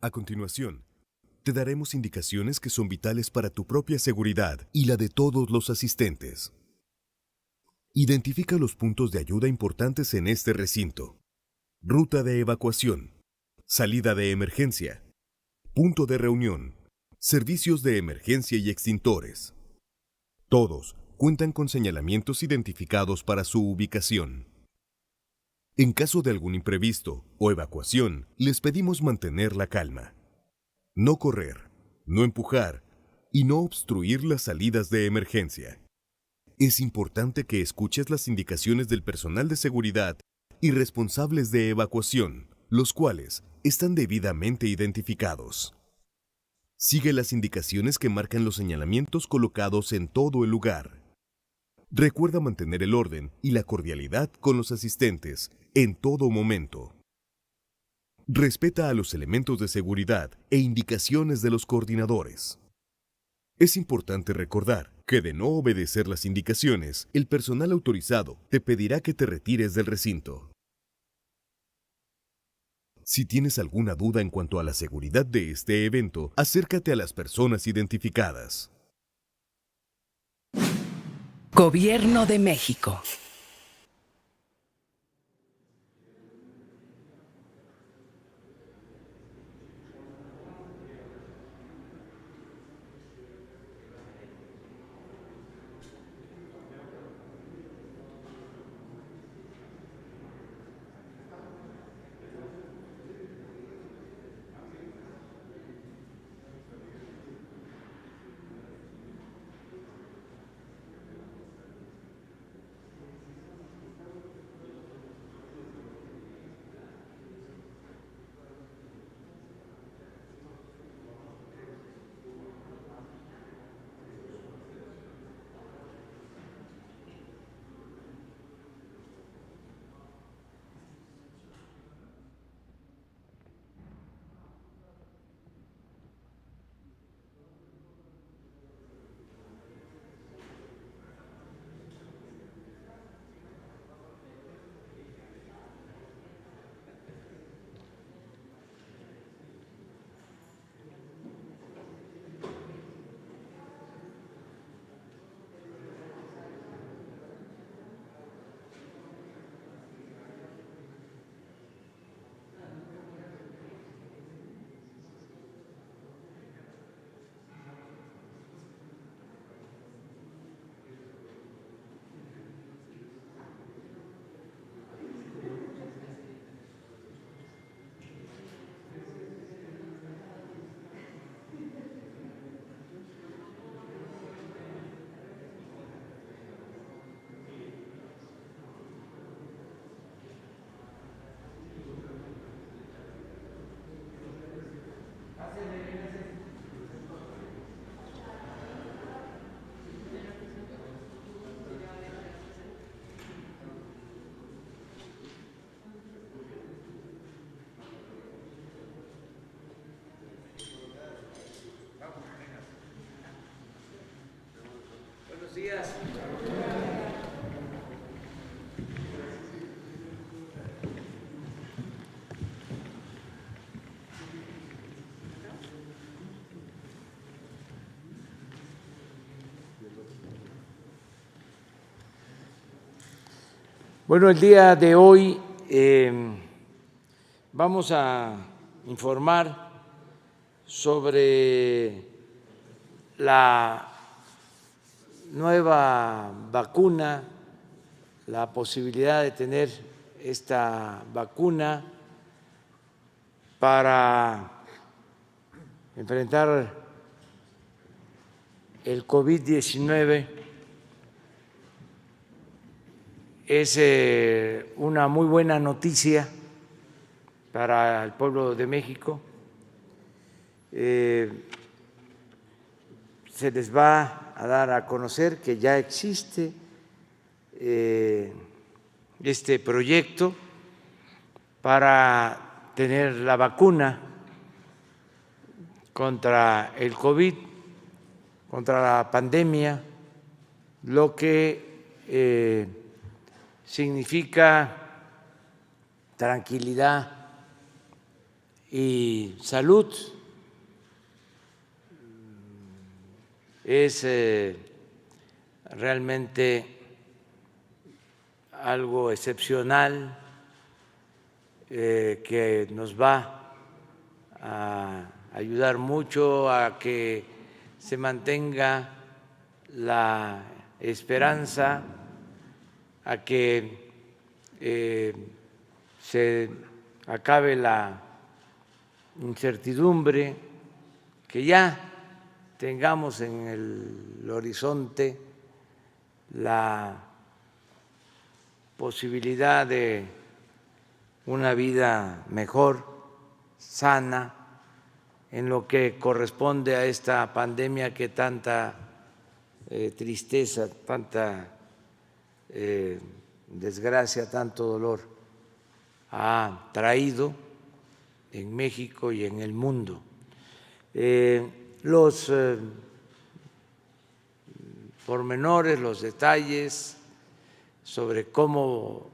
A continuación, te daremos indicaciones que son vitales para tu propia seguridad y la de todos los asistentes. Identifica los puntos de ayuda importantes en este recinto. Ruta de evacuación, salida de emergencia, punto de reunión, servicios de emergencia y extintores. Todos cuentan con señalamientos identificados para su ubicación. En caso de algún imprevisto o evacuación, les pedimos mantener la calma. No correr, no empujar y no obstruir las salidas de emergencia. Es importante que escuches las indicaciones del personal de seguridad y responsables de evacuación, los cuales están debidamente identificados. Sigue las indicaciones que marcan los señalamientos colocados en todo el lugar. Recuerda mantener el orden y la cordialidad con los asistentes en todo momento. Respeta a los elementos de seguridad e indicaciones de los coordinadores. Es importante recordar que de no obedecer las indicaciones, el personal autorizado te pedirá que te retires del recinto. Si tienes alguna duda en cuanto a la seguridad de este evento, acércate a las personas identificadas. Gobierno de México. Buenos días. Bueno, el día de hoy vamos a informar sobre la nueva vacuna, la posibilidad de tener esta vacuna para enfrentar el COVID-19. Es una muy buena noticia para el pueblo de México. Se les va a dar a conocer que ya existe este proyecto para tener la vacuna contra el COVID, contra la pandemia, lo que significa tranquilidad y salud. Es realmente algo excepcional que nos va a ayudar mucho a que se mantenga la esperanza, a que se acabe la incertidumbre, que ya tengamos en el horizonte la posibilidad de una vida mejor, sana, en lo que corresponde a esta pandemia que tanta tristeza, tanta desgracia, tanto dolor ha traído en México y en el mundo. Los pormenores, los detalles sobre cómo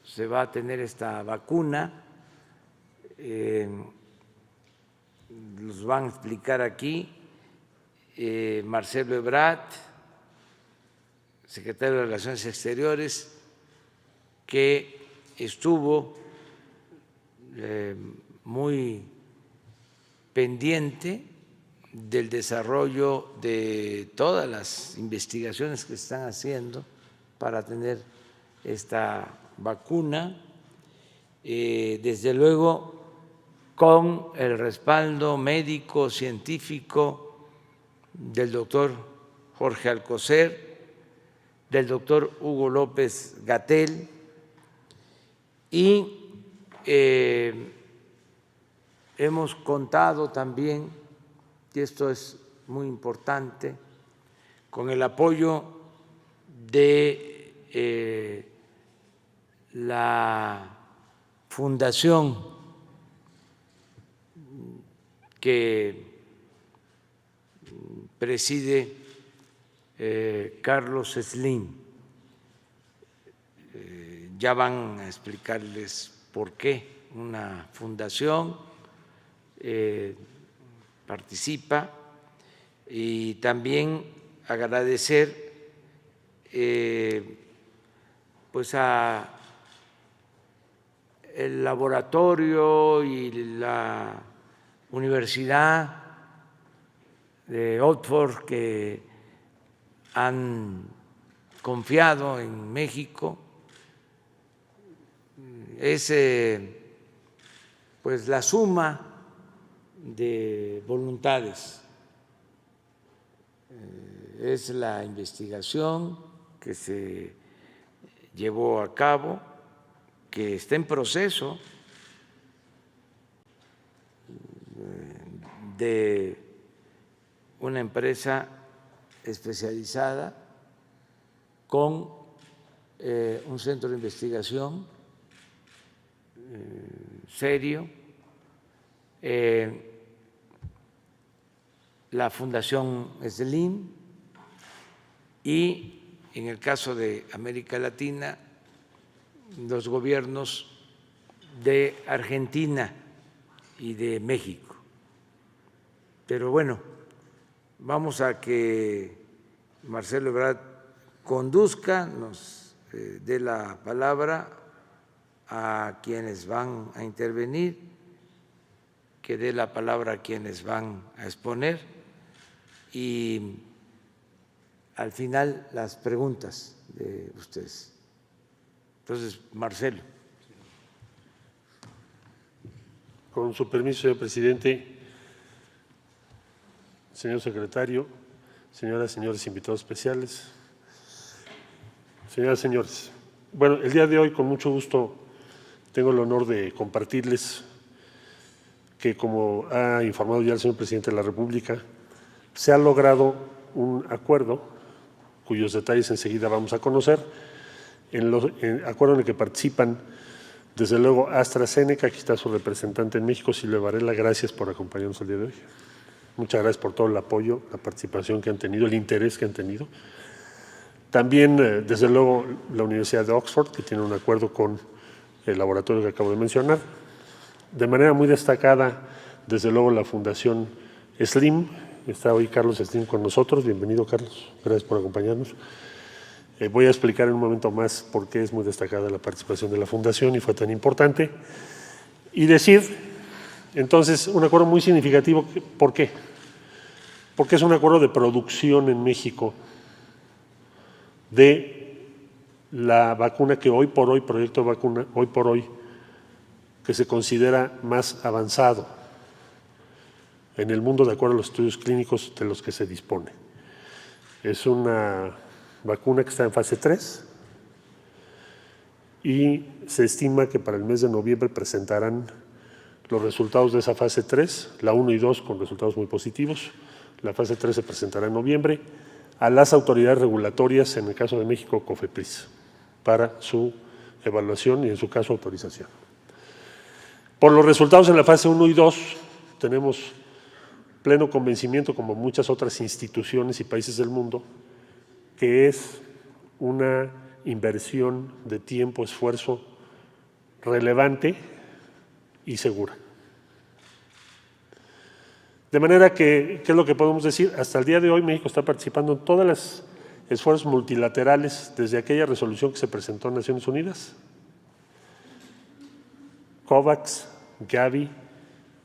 se va a tener esta vacuna, los van a explicar aquí Marcelo Ebrard, secretario de Relaciones Exteriores, que estuvo muy pendiente del desarrollo de todas las investigaciones que se están haciendo para tener esta vacuna, desde luego con el respaldo médico, científico del doctor Jorge Alcocer, del doctor Hugo López-Gatell, y hemos contado también, y esto es muy importante, con el apoyo de la fundación que preside Carlos Slim. Ya van a explicarles por qué una fundación participa, y también agradecer pues a el laboratorio y la Universidad de Oxford, que han confiado en México. Es pues la suma de voluntades, es la investigación que se llevó a cabo, que está en proceso de una empresa especializada con un centro de investigación serio, la Fundación Slim, y en el caso de América Latina, los gobiernos de Argentina y de México. Pero bueno, vamos a que Marcelo Ebrard conduzca, nos dé la palabra a quienes van a intervenir, que dé la palabra a quienes van a exponer, y al final las preguntas de ustedes. Entonces, Marcelo. Con su permiso, señor presidente, señor secretario, señoras y señores invitados especiales, señoras y señores. Bueno, el día de hoy, con mucho gusto, tengo el honor de compartirles que, como ha informado ya el señor presidente de la República, se ha logrado un acuerdo cuyos detalles enseguida vamos a conocer, acuerdo en el que participan desde luego AstraZeneca. Aquí está su representante en México, Silvia Varela. Gracias por acompañarnos el día de hoy. Muchas gracias por todo el apoyo, la participación que han tenido, el interés que han tenido. También, desde luego, la Universidad de Oxford, que tiene un acuerdo con el laboratorio que acabo de mencionar. de manera muy destacada, desde luego, la Fundación Slim. Está hoy Carlos Slim con nosotros. Bienvenido, Carlos. Gracias por acompañarnos. Voy a explicar en un momento más por qué es muy destacada la participación de la Fundación y fue tan importante. Y decir, entonces, un acuerdo muy significativo. ¿Por qué? Porque es un acuerdo de producción en México de la vacuna que hoy por hoy, proyecto de vacuna, hoy por hoy, que se considera más avanzado en el mundo de acuerdo a los estudios clínicos de los que se dispone. Es una vacuna que está en fase 3 y se estima que para el mes de noviembre presentarán los resultados de esa fase 3, la 1 y 2 con resultados muy positivos. La fase 3 se presentará en noviembre a las autoridades regulatorias, en el caso de México, COFEPRIS, para su evaluación y en su caso autorización. Por los resultados en la fase 1 y 2 tenemos pleno convencimiento, como muchas otras instituciones y países del mundo, que es una inversión de tiempo, esfuerzo relevante y segura. De manera que, ¿qué es lo que podemos decir? Hasta el día de hoy México está participando en todos los esfuerzos multilaterales desde aquella resolución que se presentó en Naciones Unidas, COVAX, Gavi,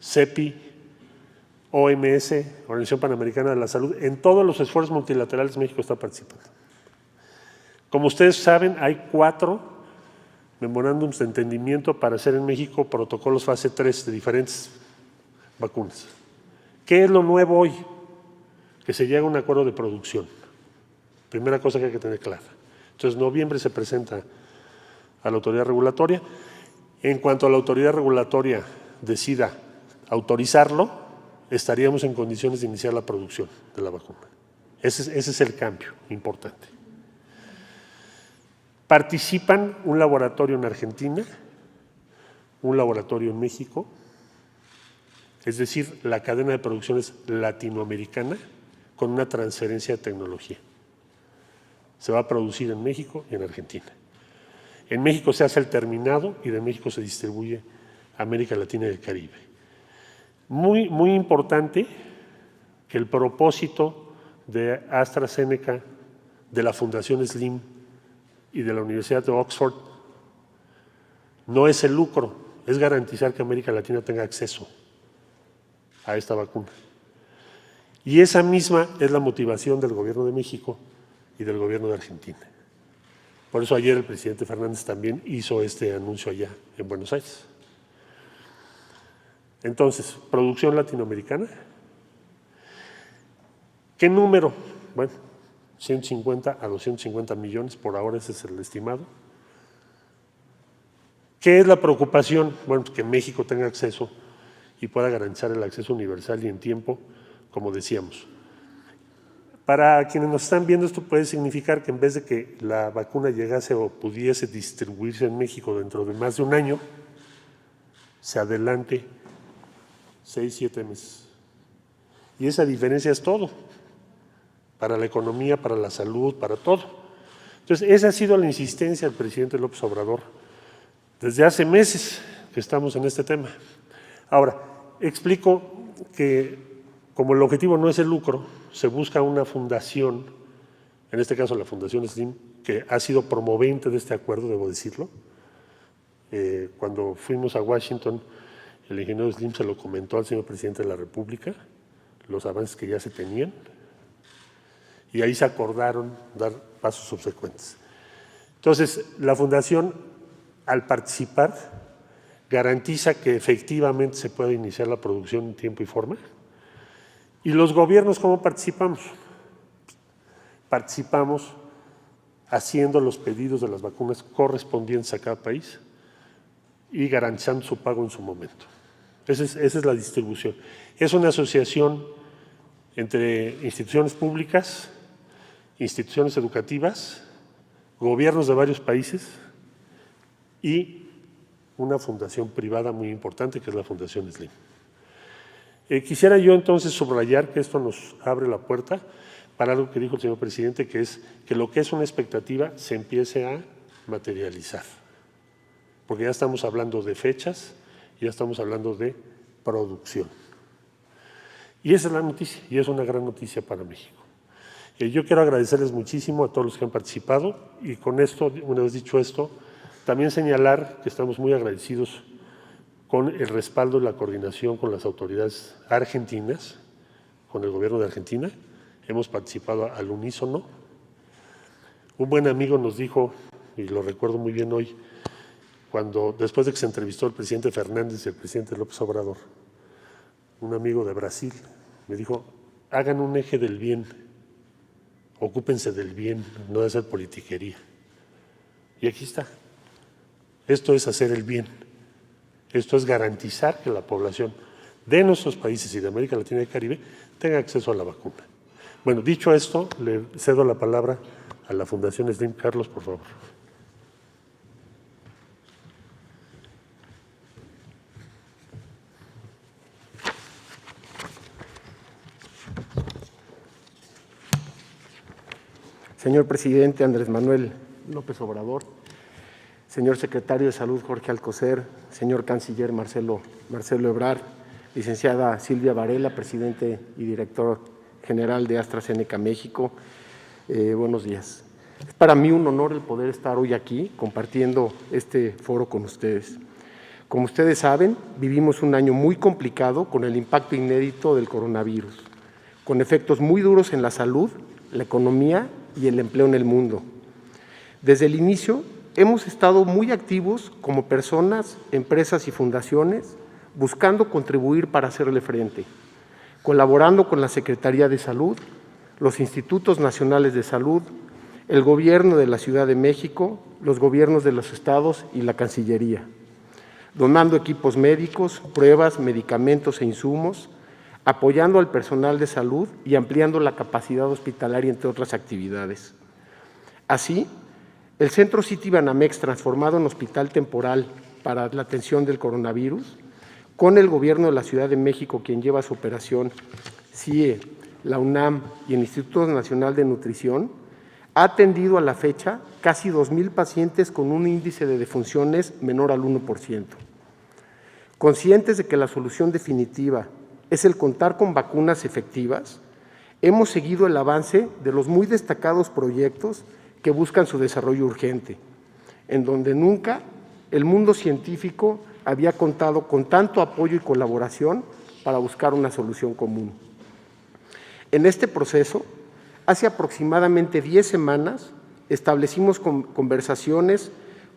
CEPI, OMS, Organización Panamericana de la Salud. En todos los esfuerzos multilaterales México está participando. Como ustedes saben, hay 4 memorándums de entendimiento para hacer en México protocolos fase 3 de diferentes vacunas. ¿Qué es lo nuevo hoy? Que se llega a un acuerdo de producción. Primera cosa que hay que tener clara. Entonces, en noviembre se presenta a la autoridad regulatoria. En cuanto a la autoridad regulatoria decida autorizarlo, estaríamos en condiciones de iniciar la producción de la vacuna. Ese es el cambio importante. Participan un laboratorio en Argentina, un laboratorio en México, es decir, la cadena de producción es latinoamericana con una transferencia de tecnología. Se va a producir en México y en Argentina. En México se hace el terminado y de México se distribuye a América Latina y el Caribe. Muy importante que el propósito de AstraZeneca, de la Fundación Slim y de la Universidad de Oxford no es el lucro, es garantizar que América Latina tenga acceso a esta vacuna. Y esa misma es la motivación del Gobierno de México y del Gobierno de Argentina. Por eso ayer el presidente Fernández también hizo este anuncio allá en Buenos Aires. Entonces, producción latinoamericana. ¿Qué número? Bueno, 150 a 250 millones, por ahora ese es el estimado. ¿Qué es la preocupación? Bueno, que México tenga acceso y pueda garantizar el acceso universal y en tiempo, como decíamos. Para quienes nos están viendo, esto puede significar que en vez de que la vacuna llegase o pudiese distribuirse en México dentro de más de un año, se adelante 6, 7 meses. Y esa diferencia es todo, para la economía, para la salud, para todo. Entonces, esa ha sido la insistencia del presidente López Obrador desde hace meses que estamos en este tema. Ahora, explico que como el objetivo no es el lucro, se busca una fundación, en este caso la Fundación Slim, que ha sido promovente de este acuerdo, debo decirlo. Cuando fuimos a Washington, el ingeniero Slim se lo comentó al señor presidente de la República, los avances que ya se tenían, y ahí se acordaron dar pasos subsecuentes. Entonces, la Fundación, al participar, garantiza que efectivamente se pueda iniciar la producción en tiempo y forma. ¿Y los gobiernos cómo participamos? Participamos haciendo los pedidos de las vacunas correspondientes a cada país y garantizando su pago en su momento. Esa es la distribución. Es una asociación entre instituciones públicas, instituciones educativas, gobiernos de varios países y una fundación privada muy importante que es la Fundación Slim. Quisiera yo entonces subrayar que esto nos abre la puerta para algo que dijo el señor presidente, que es que lo que es una expectativa se empiece a materializar, porque ya estamos hablando de fechas ya estamos hablando de producción. Y esa es la noticia, y es una gran noticia para México. Yo quiero agradecerles muchísimo a todos los que han participado y con esto, una vez dicho esto, también señalar que estamos muy agradecidos con el respaldo y la coordinación con las autoridades argentinas, con el gobierno de Argentina. Hemos participado al unísono. Un buen amigo nos dijo, y lo recuerdo muy bien hoy, cuando después de que se entrevistó el presidente Fernández y el presidente López Obrador, un amigo de Brasil me dijo, hagan un eje del bien, ocúpense del bien, no de hacer politiquería. Y aquí está. Esto es hacer el bien. Esto es garantizar que la población de nuestros países y de América Latina y Caribe tenga acceso a la vacuna. Bueno, dicho esto, le cedo la palabra a la Fundación Slim. Carlos, por favor. Señor presidente Andrés Manuel López Obrador, señor secretario de Salud Jorge Alcocer, señor canciller Marcelo Ebrard, licenciada Silvia Varela, presidente y director general de AstraZeneca México, buenos días. Es para mí un honor el poder estar hoy aquí compartiendo este foro con ustedes. Como ustedes saben, vivimos un año muy complicado con el impacto inédito del coronavirus, con efectos muy duros en la salud, la economía y el empleo en el mundo. Desde el inicio hemos estado muy activos como personas, empresas y fundaciones, buscando contribuir para hacerle frente, colaborando con la Secretaría de Salud, los Institutos Nacionales de Salud, el Gobierno de la Ciudad de México, los gobiernos de los estados y la Cancillería, donando equipos médicos, pruebas, medicamentos e insumos, apoyando al personal de salud y ampliando la capacidad hospitalaria, entre otras actividades. Así, el Centro Citibanamex, transformado en hospital temporal para la atención del coronavirus, con el Gobierno de la Ciudad de México, quien lleva su operación, CIE, la UNAM y el Instituto Nacional de Nutrición, ha atendido a la fecha casi 2,000 pacientes con un índice de defunciones menor al 1%. Conscientes de que la solución definitiva es el contar con vacunas efectivas, hemos seguido el avance de los muy destacados proyectos que buscan su desarrollo urgente, en donde nunca el mundo científico había contado con tanto apoyo y colaboración para buscar una solución común. En este proceso, hace aproximadamente 10 semanas, establecimos conversaciones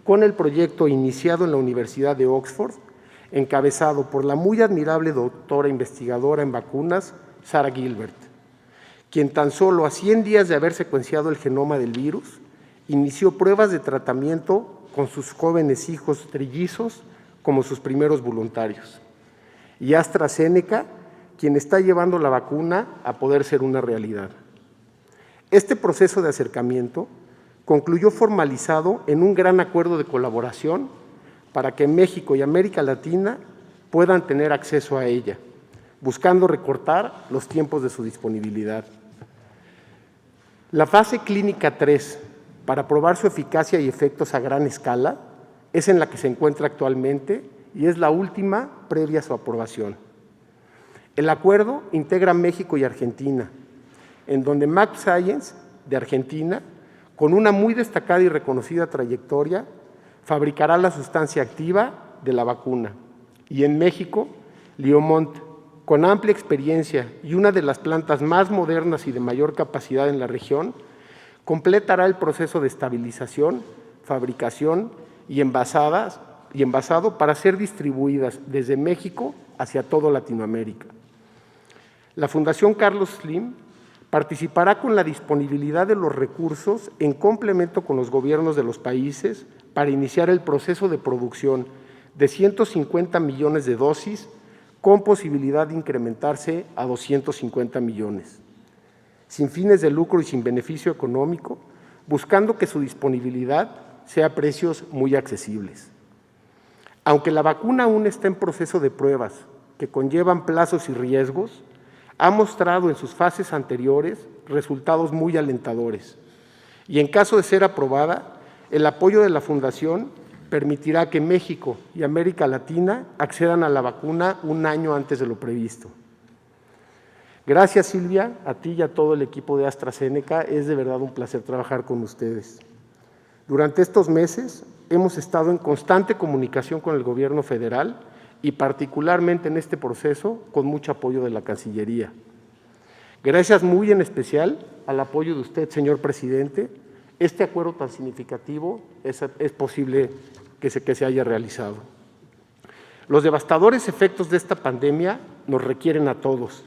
con el proyecto iniciado en la Universidad de Oxford, encabezado por la muy admirable doctora investigadora en vacunas, Sarah Gilbert, quien tan solo a 100 días de haber secuenciado el genoma del virus, inició pruebas de tratamiento con sus jóvenes hijos trillizos como sus primeros voluntarios. Y AstraZeneca, quien está llevando la vacuna a poder ser una realidad. Este proceso de acercamiento concluyó formalizado en un gran acuerdo de colaboración para que México y América Latina puedan tener acceso a ella, buscando recortar los tiempos de su disponibilidad. La fase clínica 3, para probar su eficacia y efectos a gran escala, es en la que se encuentra actualmente y es la última previa a su aprobación. El acuerdo integra a México y Argentina, en donde mAbxience, de Argentina, con una muy destacada y reconocida trayectoria, fabricará la sustancia activa de la vacuna. Y en México, Liomont, con amplia experiencia y una de las plantas más modernas y de mayor capacidad en la región, completará el proceso de estabilización, fabricación y envasado para ser distribuidas desde México hacia toda Latinoamérica. La Fundación Carlos Slim participará con la disponibilidad de los recursos en complemento con los gobiernos de los países para iniciar el proceso de producción de 150 millones de dosis, con posibilidad de incrementarse a 250 millones, sin fines de lucro y sin beneficio económico, buscando que su disponibilidad sea a precios muy accesibles. Aunque la vacuna aún está en proceso de pruebas, que conllevan plazos y riesgos, ha mostrado en sus fases anteriores resultados muy alentadores y, en caso de ser aprobada, el apoyo de la Fundación permitirá que México y América Latina accedan a la vacuna un año antes de lo previsto. Gracias, Silvia, a ti y a todo el equipo de AstraZeneca. Es de verdad un placer trabajar con ustedes. Durante estos meses hemos estado en constante comunicación con el Gobierno federal y particularmente en este proceso con mucho apoyo de la Cancillería. Gracias muy en especial al apoyo de usted, señor presidente, este acuerdo tan significativo es posible que se haya realizado. Los devastadores efectos de esta pandemia nos requieren a todos.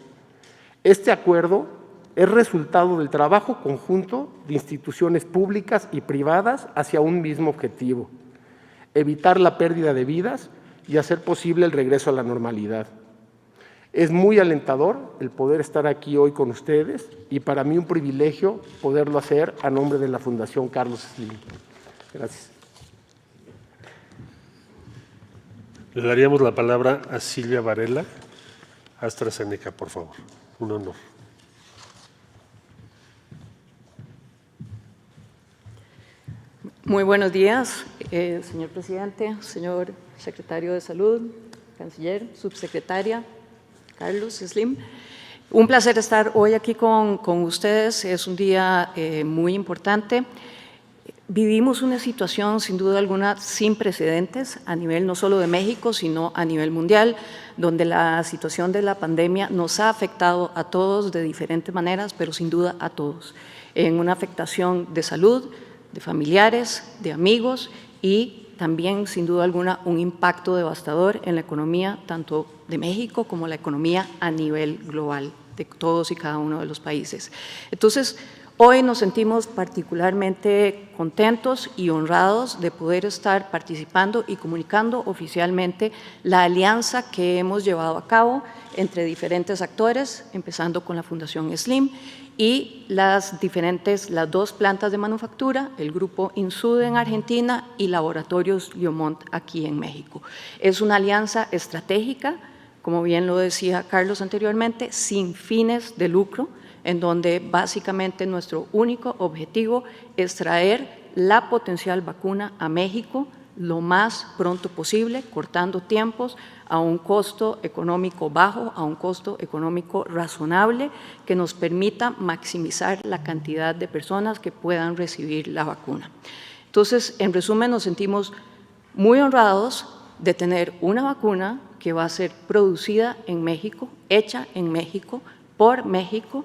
Este acuerdo es resultado del trabajo conjunto de instituciones públicas y privadas hacia un mismo objetivo: evitar la pérdida de vidas y hacer posible el regreso a la normalidad. Es muy alentador el poder estar aquí hoy con ustedes y para mí un privilegio poderlo hacer a nombre de la Fundación Carlos Slim. Gracias. Le daríamos la palabra a Silvia Varela, AstraZeneca, por favor. Un honor. Muy buenos días, señor presidente, señor secretario de Salud, canciller, subsecretaria, Carlos Slim. Un placer estar hoy aquí con ustedes. Es un día muy importante. Vivimos una situación, sin duda alguna, sin precedentes a nivel no solo de México, sino a nivel mundial, donde la situación de la pandemia nos ha afectado a todos de diferentes maneras, pero sin duda a todos, en una afectación de salud, de familiares, de amigos y también, sin duda alguna, un impacto devastador en la economía, tanto de México como la economía a nivel global, de todos y cada uno de los países. Entonces, hoy nos sentimos particularmente contentos y honrados de poder estar participando y comunicando oficialmente la alianza que hemos llevado a cabo entre diferentes actores, empezando con la Fundación Slim y las dos plantas de manufactura, el grupo Insude en Argentina y Laboratorios Liomont aquí en México. Es una alianza estratégica, como bien lo decía Carlos anteriormente, sin fines de lucro, en donde básicamente nuestro único objetivo es traer la potencial vacuna a México lo más pronto posible, cortando tiempos a un costo económico bajo, a un costo económico razonable que nos permita maximizar la cantidad de personas que puedan recibir la vacuna. Entonces, en resumen, nos sentimos muy honrados de tener una vacuna que va a ser producida en México, hecha en México, por México,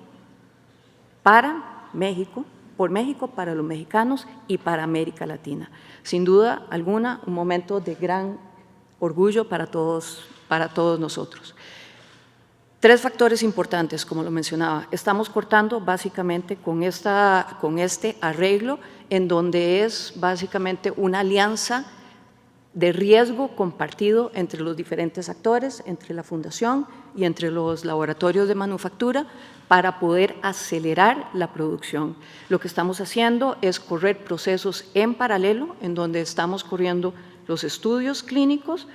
para México, por México, para los mexicanos y para América Latina. Sin duda alguna, un momento de gran orgullo para todos nosotros. Tres factores importantes, como lo mencionaba. Estamos cortando básicamente con este arreglo, en donde es básicamente una alianza de riesgo compartido entre los diferentes actores, entre la Fundación y entre los laboratorios de manufactura, para poder acelerar la producción. Lo que estamos haciendo es correr procesos en paralelo, en donde estamos corriendo los estudios clínicos,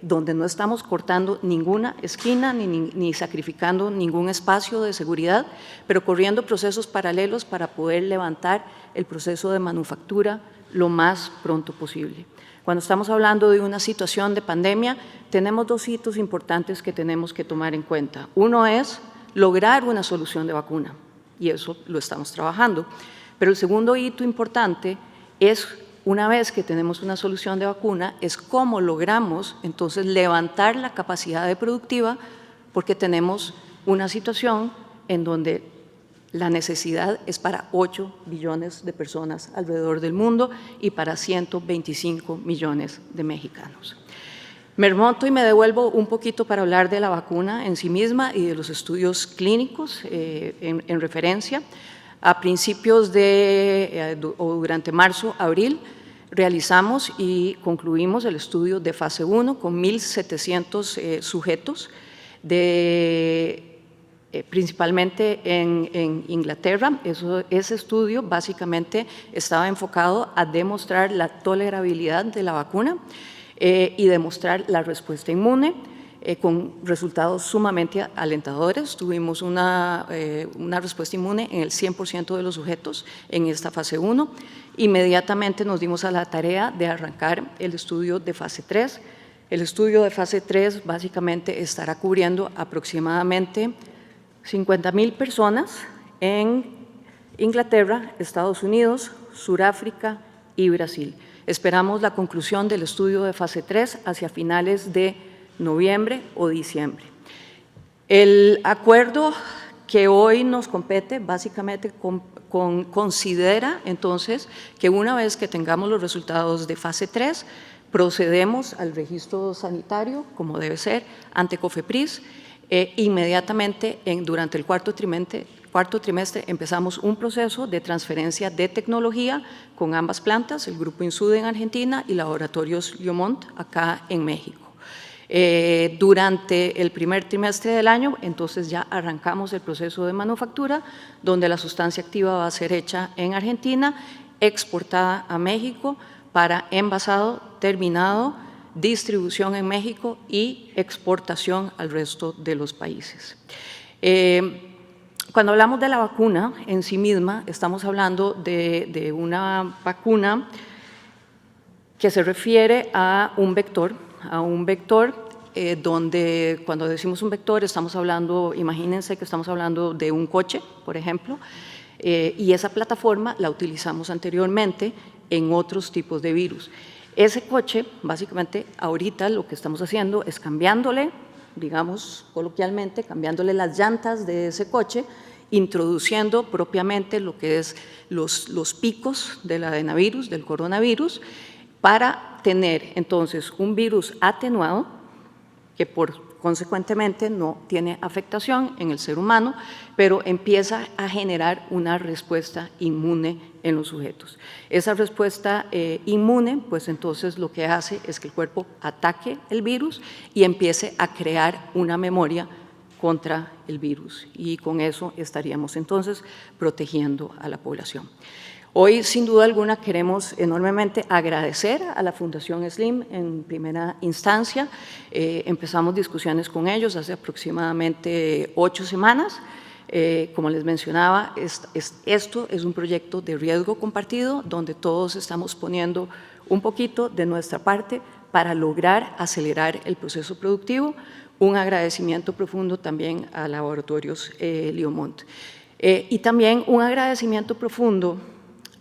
donde no estamos cortando ninguna esquina ni sacrificando ningún espacio de seguridad, pero corriendo procesos paralelos para poder levantar el proceso de manufactura lo más pronto posible. Cuando estamos hablando de una situación de pandemia, tenemos dos hitos importantes que tenemos que tomar en cuenta. Uno es lograr una solución de vacuna, y eso lo estamos trabajando. Pero el segundo hito importante es, una vez que tenemos una solución de vacuna, es cómo logramos entonces levantar la capacidad productiva, porque tenemos una situación en donde la necesidad es para 8 billones de personas alrededor del mundo y para 125 millones de mexicanos. Me remonto y me devuelvo un poquito para hablar de la vacuna en sí misma y de los estudios clínicos en referencia. A principios o durante marzo, abril, realizamos y concluimos el estudio de fase 1 con 1.700 sujetos, principalmente en Inglaterra. Ese estudio básicamente estaba enfocado a demostrar la tolerabilidad de la vacuna y demostrar la respuesta inmune. con resultados sumamente alentadores. Tuvimos una respuesta inmune en el 100% de los sujetos en esta fase 1. Inmediatamente nos dimos a la tarea de arrancar el estudio de fase 3. El estudio de fase 3 básicamente estará cubriendo aproximadamente 50,000 personas en Inglaterra, Estados Unidos, Sudáfrica y Brasil. Esperamos la conclusión del estudio de fase 3 hacia finales de noviembre o diciembre. El acuerdo que hoy nos compete básicamente considera entonces que una vez que tengamos los resultados de fase 3, procedemos al registro sanitario, como debe ser, ante COFEPRIS. Inmediatamente, durante el cuarto trimestre, empezamos un proceso de transferencia de tecnología con ambas plantas, el Grupo Insud en Argentina y Laboratorios Liomont acá en México. Durante el primer trimestre del año, entonces ya arrancamos el proceso de manufactura, donde la sustancia activa va a ser hecha en Argentina, exportada a México para envasado, terminado, distribución en México y exportación al resto de los países. Cuando hablamos de la vacuna en sí misma, estamos hablando de una vacuna que se refiere a un vector donde cuando decimos un vector estamos hablando, imagínense que estamos hablando de un coche, por ejemplo, y esa plataforma la utilizamos anteriormente en otros tipos de virus. Ese coche, básicamente, ahorita lo que estamos haciendo es cambiándole, digamos coloquialmente, cambiándole las llantas de ese coche, introduciendo propiamente lo que es los picos del adenovirus, del coronavirus, para tener entonces un virus atenuado que consecuentemente no tiene afectación en el ser humano, pero empieza a generar una respuesta inmune en los sujetos. Esa respuesta inmune, pues entonces lo que hace es que el cuerpo ataque el virus y empiece a crear una memoria contra el virus, y con eso estaríamos entonces protegiendo a la población. Hoy, sin duda alguna, queremos enormemente agradecer a la Fundación SLIM en primera instancia. Empezamos discusiones con ellos hace aproximadamente 8 semanas. Como les mencionaba, esto es un proyecto de riesgo compartido donde todos estamos poniendo un poquito de nuestra parte para lograr acelerar el proceso productivo. Un agradecimiento profundo también a Laboratorios Liomont. Y también un agradecimiento profundo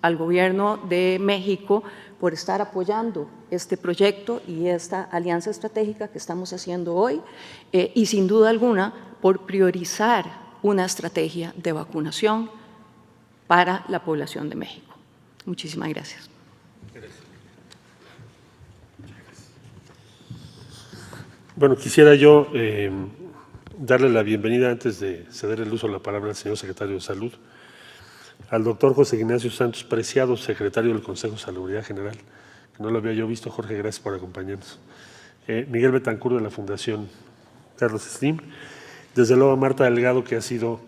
al Gobierno de México por estar apoyando este proyecto y esta alianza estratégica que estamos haciendo hoy, y sin duda alguna por priorizar una estrategia de vacunación para la población de México. Muchísimas gracias. Bueno, quisiera yo darle la bienvenida, antes de ceder el uso de la palabra al señor secretario de Salud, al doctor José Ignacio Santos Preciado, secretario del Consejo de Salubridad General, que no lo había yo visto. Jorge, gracias por acompañarnos. Miguel Betancourt, de la Fundación Carlos Slim. Desde luego a Marta Delgado, que ha sido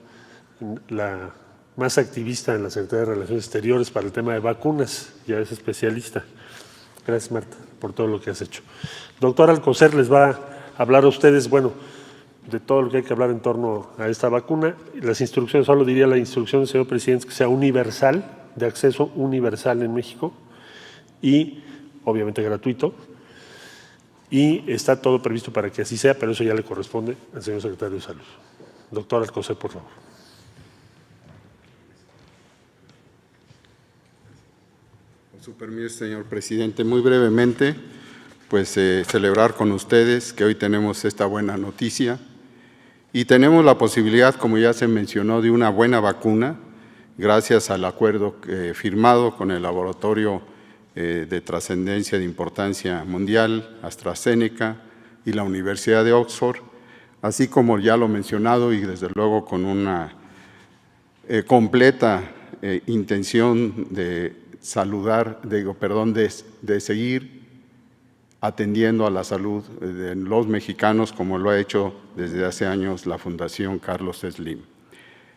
la más activista en la Secretaría de Relaciones Exteriores para el tema de vacunas, ya es especialista. Gracias, Marta, por todo lo que has hecho. Doctor Alcocer les va a hablar a ustedes, bueno, de todo lo que hay que hablar en torno a esta vacuna. Las instrucciones, solo diría la instrucción del señor presidente, que sea universal, de acceso universal en México y obviamente gratuito. Y está todo previsto para que así sea, pero eso ya le corresponde al señor secretario de Salud. Doctor Alcocer, por favor. Con su permiso, señor presidente, muy brevemente, pues celebrar con ustedes que hoy tenemos esta buena noticia y tenemos la posibilidad, como ya se mencionó, de una buena vacuna gracias al acuerdo firmado con el laboratorio de trascendencia de importancia mundial, AstraZeneca y la Universidad de Oxford, así como ya lo mencionado y desde luego con una completa intención de de seguir atendiendo a la salud de los mexicanos, como lo ha hecho desde hace años la Fundación Carlos Slim.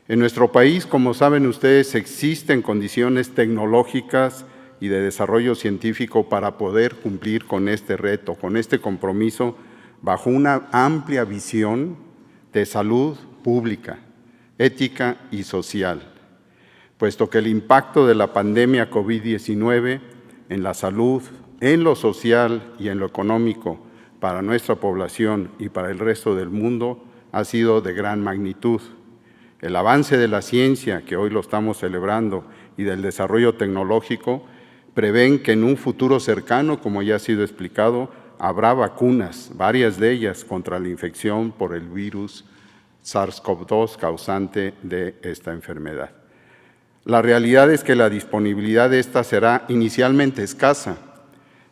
En nuestro país, como saben ustedes, existen condiciones tecnológicas y de desarrollo científico para poder cumplir con este reto, con este compromiso bajo una amplia visión de salud pública, ética y social, puesto que el impacto de la pandemia COVID-19 en la salud, en lo social y en lo económico para nuestra población y para el resto del mundo ha sido de gran magnitud. El avance de la ciencia, que hoy lo estamos celebrando, y del desarrollo tecnológico, prevén que en un futuro cercano, como ya ha sido explicado, habrá vacunas, varias de ellas contra la infección por el virus SARS-CoV-2 causante de esta enfermedad. La realidad es que la disponibilidad de esta será inicialmente escasa,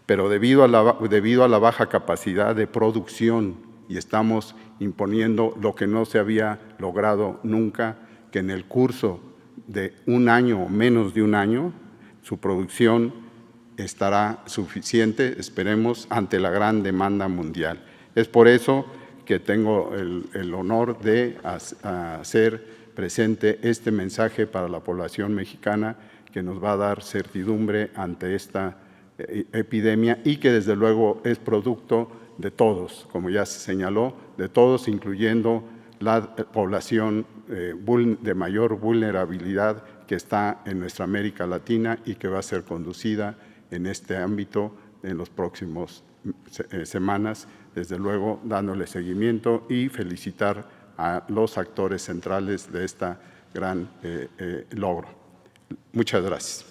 pero debido a la baja capacidad de producción, y estamos imponiendo lo que no se había logrado nunca, que en el curso de un año o menos de un año, su producción estará suficiente, esperemos, ante la gran demanda mundial. Es por eso que tengo el honor de hacer presente este mensaje para la población mexicana, que nos va a dar certidumbre ante esta epidemia y que desde luego es producto de todos, como ya se señaló, de todos, incluyendo la población de mayor vulnerabilidad que está en nuestra América Latina y que va a ser conducida en este ámbito en los próximos semanas, desde luego dándole seguimiento y felicitar a los actores centrales de este gran logro. Muchas gracias.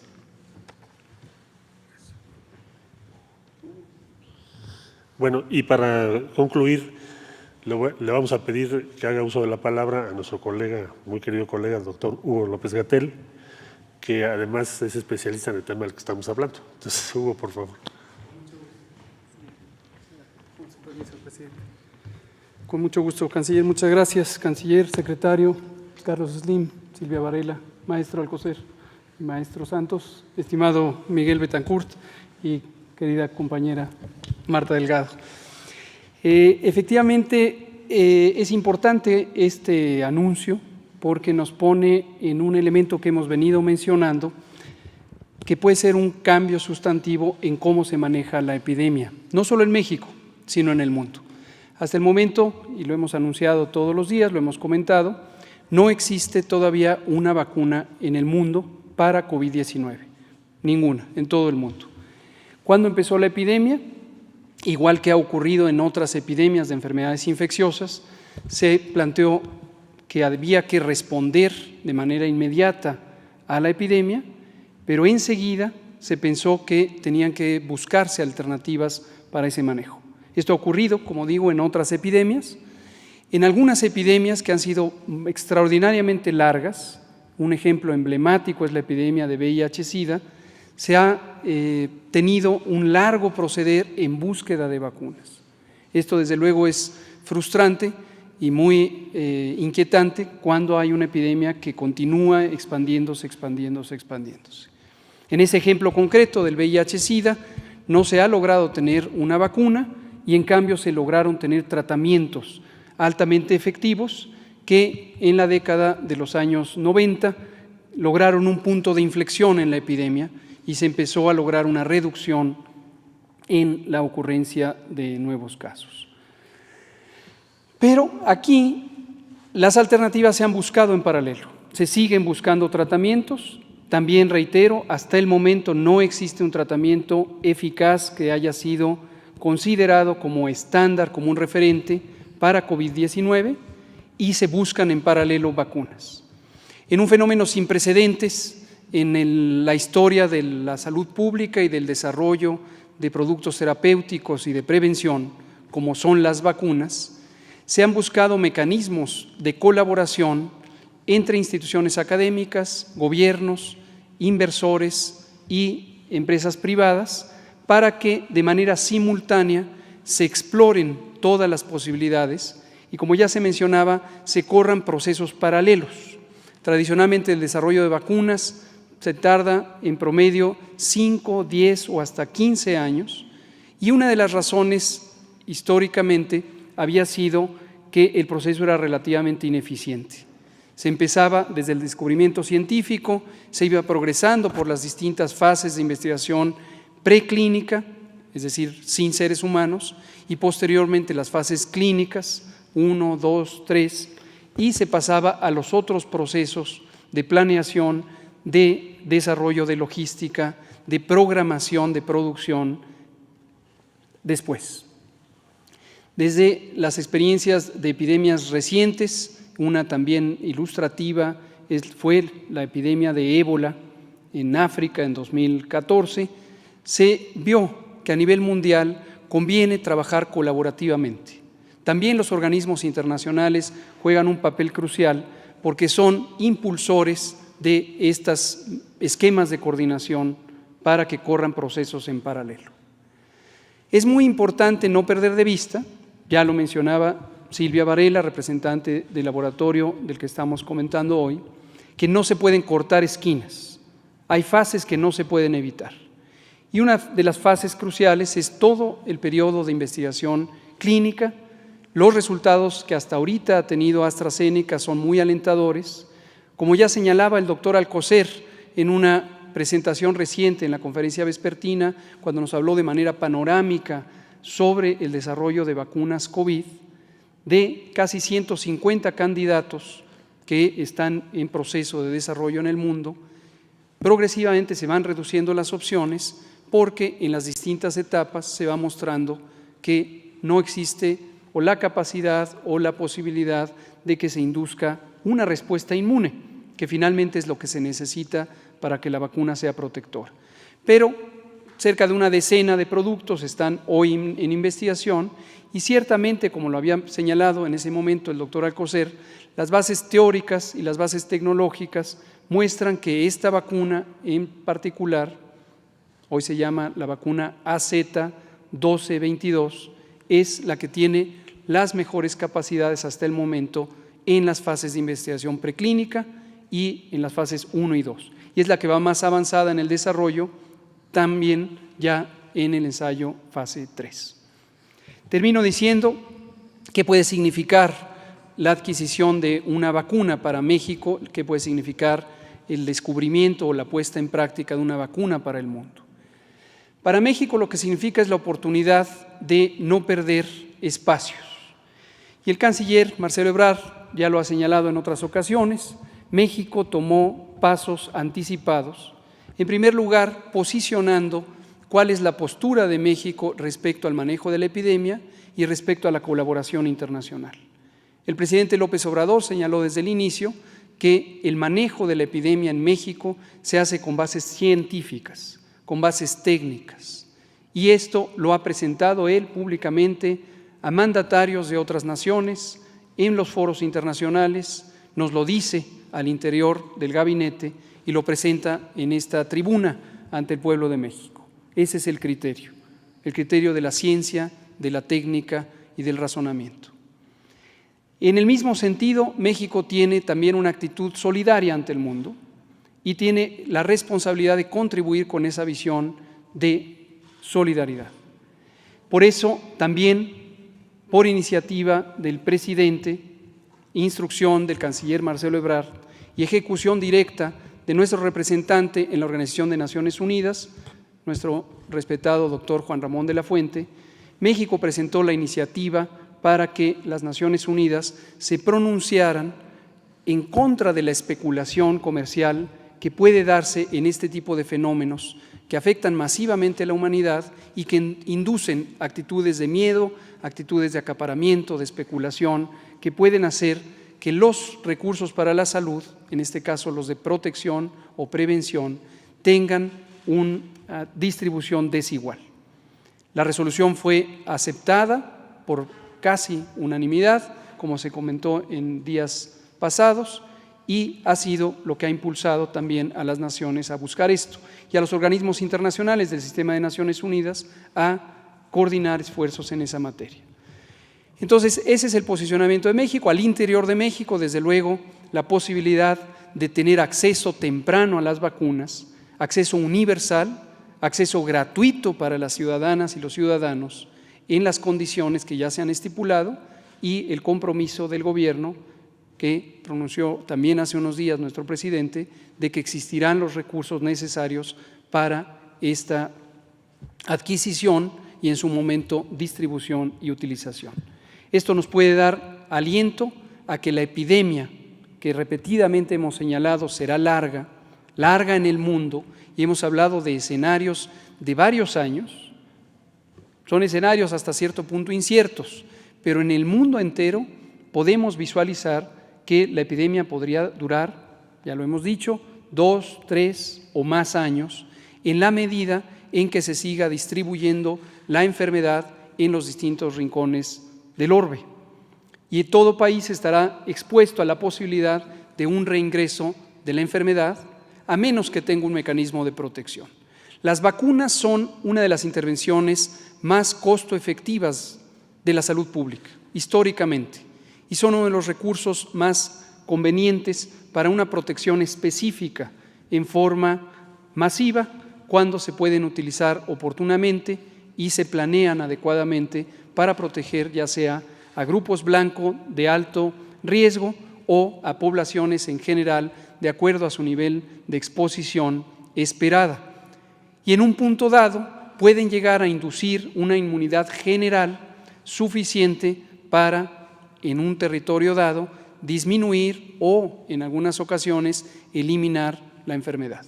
Bueno, y para concluir, le vamos a pedir que haga uso de la palabra a nuestro colega, muy querido colega, el doctor Hugo López-Gatell, que además es especialista en el tema del que estamos hablando. Entonces, Hugo, por favor. Con mucho gusto, canciller. Muchas gracias, canciller, secretario, Carlos Slim, Silvia Varela, maestro Alcocer, maestro Santos, estimado Miguel Betancourt y querida compañera Marta Delgado. Efectivamente, es importante este anuncio porque nos pone en un elemento que hemos venido mencionando, que puede ser un cambio sustantivo en cómo se maneja la epidemia, no solo en México, sino en el mundo. Hasta el momento, y lo hemos anunciado todos los días, lo hemos comentado, no existe todavía una vacuna en el mundo para COVID-19, ninguna, en todo el mundo. ¿Cuándo empezó la epidemia? Igual que ha ocurrido en otras epidemias de enfermedades infecciosas, se planteó que había que responder de manera inmediata a la epidemia, pero enseguida se pensó que tenían que buscarse alternativas para ese manejo. Esto ha ocurrido, como digo, en otras epidemias. En algunas epidemias que han sido extraordinariamente largas, un ejemplo emblemático es la epidemia de VIH-Sida, se ha tenido un largo proceder en búsqueda de vacunas. Esto, desde luego, es frustrante y muy inquietante cuando hay una epidemia que continúa expandiéndose. En ese ejemplo concreto del VIH-Sida no se ha logrado tener una vacuna y en cambio se lograron tener tratamientos altamente efectivos que en la década de los años 90 lograron un punto de inflexión en la epidemia y se empezó a lograr una reducción en la ocurrencia de nuevos casos. Pero aquí las alternativas se han buscado en paralelo, se siguen buscando tratamientos. También reitero, hasta el momento no existe un tratamiento eficaz que haya sido considerado como estándar, como un referente para COVID-19 y se buscan en paralelo vacunas. En un fenómeno sin precedentes en la historia de la salud pública y del desarrollo de productos terapéuticos y de prevención, como son las vacunas, se han buscado mecanismos de colaboración entre instituciones académicas, gobiernos, inversores y empresas privadas para que de manera simultánea se exploren todas las posibilidades y, como ya se mencionaba, se corran procesos paralelos. Tradicionalmente el desarrollo de vacunas se tarda en promedio 5, 10 o hasta 15 años y una de las razones históricamente había sido que el proceso era relativamente ineficiente. Se empezaba desde el descubrimiento científico, se iba progresando por las distintas fases de investigación preclínica, es decir, sin seres humanos, y posteriormente las fases clínicas, 1, 2, 3, y se pasaba a los otros procesos de planeación, de desarrollo de logística, de programación, de producción, después. Desde las experiencias de epidemias recientes, una también ilustrativa fue la epidemia de ébola en África en 2014, se vio que a nivel mundial conviene trabajar colaborativamente. También los organismos internacionales juegan un papel crucial porque son impulsores de estos esquemas de coordinación para que corran procesos en paralelo. Es muy importante no perder de vista, ya lo mencionaba Silvia Varela, representante del laboratorio del que estamos comentando hoy, que no se pueden cortar esquinas. Hay fases que no se pueden evitar. Y una de las fases cruciales es todo el periodo de investigación clínica. Los resultados que hasta ahorita ha tenido AstraZeneca son muy alentadores. Como ya señalaba el doctor Alcocer en una presentación reciente en la conferencia vespertina, cuando nos habló de manera panorámica sobre el desarrollo de vacunas COVID, de casi 150 candidatos que están en proceso de desarrollo en el mundo, progresivamente se van reduciendo las opciones porque en las distintas etapas se va mostrando que no existe o la capacidad o la posibilidad de que se induzca una respuesta inmune, que finalmente es lo que se necesita para que la vacuna sea protectora. Pero cerca de una decena de productos están hoy en investigación y ciertamente, como lo había señalado en ese momento el doctor Alcocer, las bases teóricas y las bases tecnológicas muestran que esta vacuna en particular, hoy se llama la vacuna AZ-1222, es la que tiene las mejores capacidades hasta el momento en las fases de investigación preclínica y en las fases 1 y 2. Y es la que va más avanzada en el desarrollo, también ya en el ensayo fase 3. Termino diciendo qué puede significar la adquisición de una vacuna para México, qué puede significar el descubrimiento o la puesta en práctica de una vacuna para el mundo. Para México lo que significa es la oportunidad de no perder espacios. Y el canciller Marcelo Ebrard ya lo ha señalado en otras ocasiones, México tomó pasos anticipados, en primer lugar posicionando cuál es la postura de México respecto al manejo de la epidemia y respecto a la colaboración internacional. El presidente López Obrador señaló desde el inicio que el manejo de la epidemia en México se hace con bases científicas, con bases técnicas, y esto lo ha presentado él públicamente a mandatarios de otras naciones en los foros internacionales, nos lo dice al interior del gabinete y lo presenta en esta tribuna ante el pueblo de México. Ese es el criterio de la ciencia, de la técnica y del razonamiento. En el mismo sentido, México tiene también una actitud solidaria ante el mundo y tiene la responsabilidad de contribuir con esa visión de solidaridad. Por eso, también, por iniciativa del presidente, instrucción del canciller Marcelo Ebrard y ejecución directa de nuestro representante en la Organización de Naciones Unidas, nuestro respetado doctor Juan Ramón de la Fuente, México presentó la iniciativa para que las Naciones Unidas se pronunciaran en contra de la especulación comercial que puede darse en este tipo de fenómenos que afectan masivamente a la humanidad y que inducen actitudes de miedo, actitudes de acaparamiento, de especulación, que pueden hacer que los recursos para la salud, en este caso los de protección o prevención, tengan una distribución desigual. La resolución fue aceptada por casi unanimidad, como se comentó en días pasados, y ha sido lo que ha impulsado también a las naciones a buscar esto y a los organismos internacionales del Sistema de Naciones Unidas a coordinar esfuerzos en esa materia. Entonces, ese es el posicionamiento de México. Al interior de México, desde luego, la posibilidad de tener acceso temprano a las vacunas, acceso universal, acceso gratuito para las ciudadanas y los ciudadanos en las condiciones que ya se han estipulado y el compromiso del gobierno que pronunció también hace unos días nuestro presidente de que existirán los recursos necesarios para esta adquisición y en su momento distribución y utilización. Esto nos puede dar aliento a que la epidemia, que repetidamente hemos señalado será larga en el mundo, y hemos hablado de escenarios de varios años, son escenarios hasta cierto punto inciertos, pero en el mundo entero podemos visualizar que la epidemia podría durar, ya lo hemos dicho, 2, 3 o más años, en la medida en que se siga distribuyendo la enfermedad en los distintos rincones del orbe. Y todo país estará expuesto a la posibilidad de un reingreso de la enfermedad, a menos que tenga un mecanismo de protección. Las vacunas son una de las intervenciones más costo efectivas de la salud pública, históricamente, y son uno de los recursos más convenientes para una protección específica en forma masiva, cuando se pueden utilizar oportunamente y se planean adecuadamente para proteger ya sea a grupos blancos de alto riesgo o a poblaciones en general de acuerdo a su nivel de exposición esperada. Y en un punto dado pueden llegar a inducir una inmunidad general suficiente para, en un territorio dado, disminuir o, en algunas ocasiones, eliminar la enfermedad.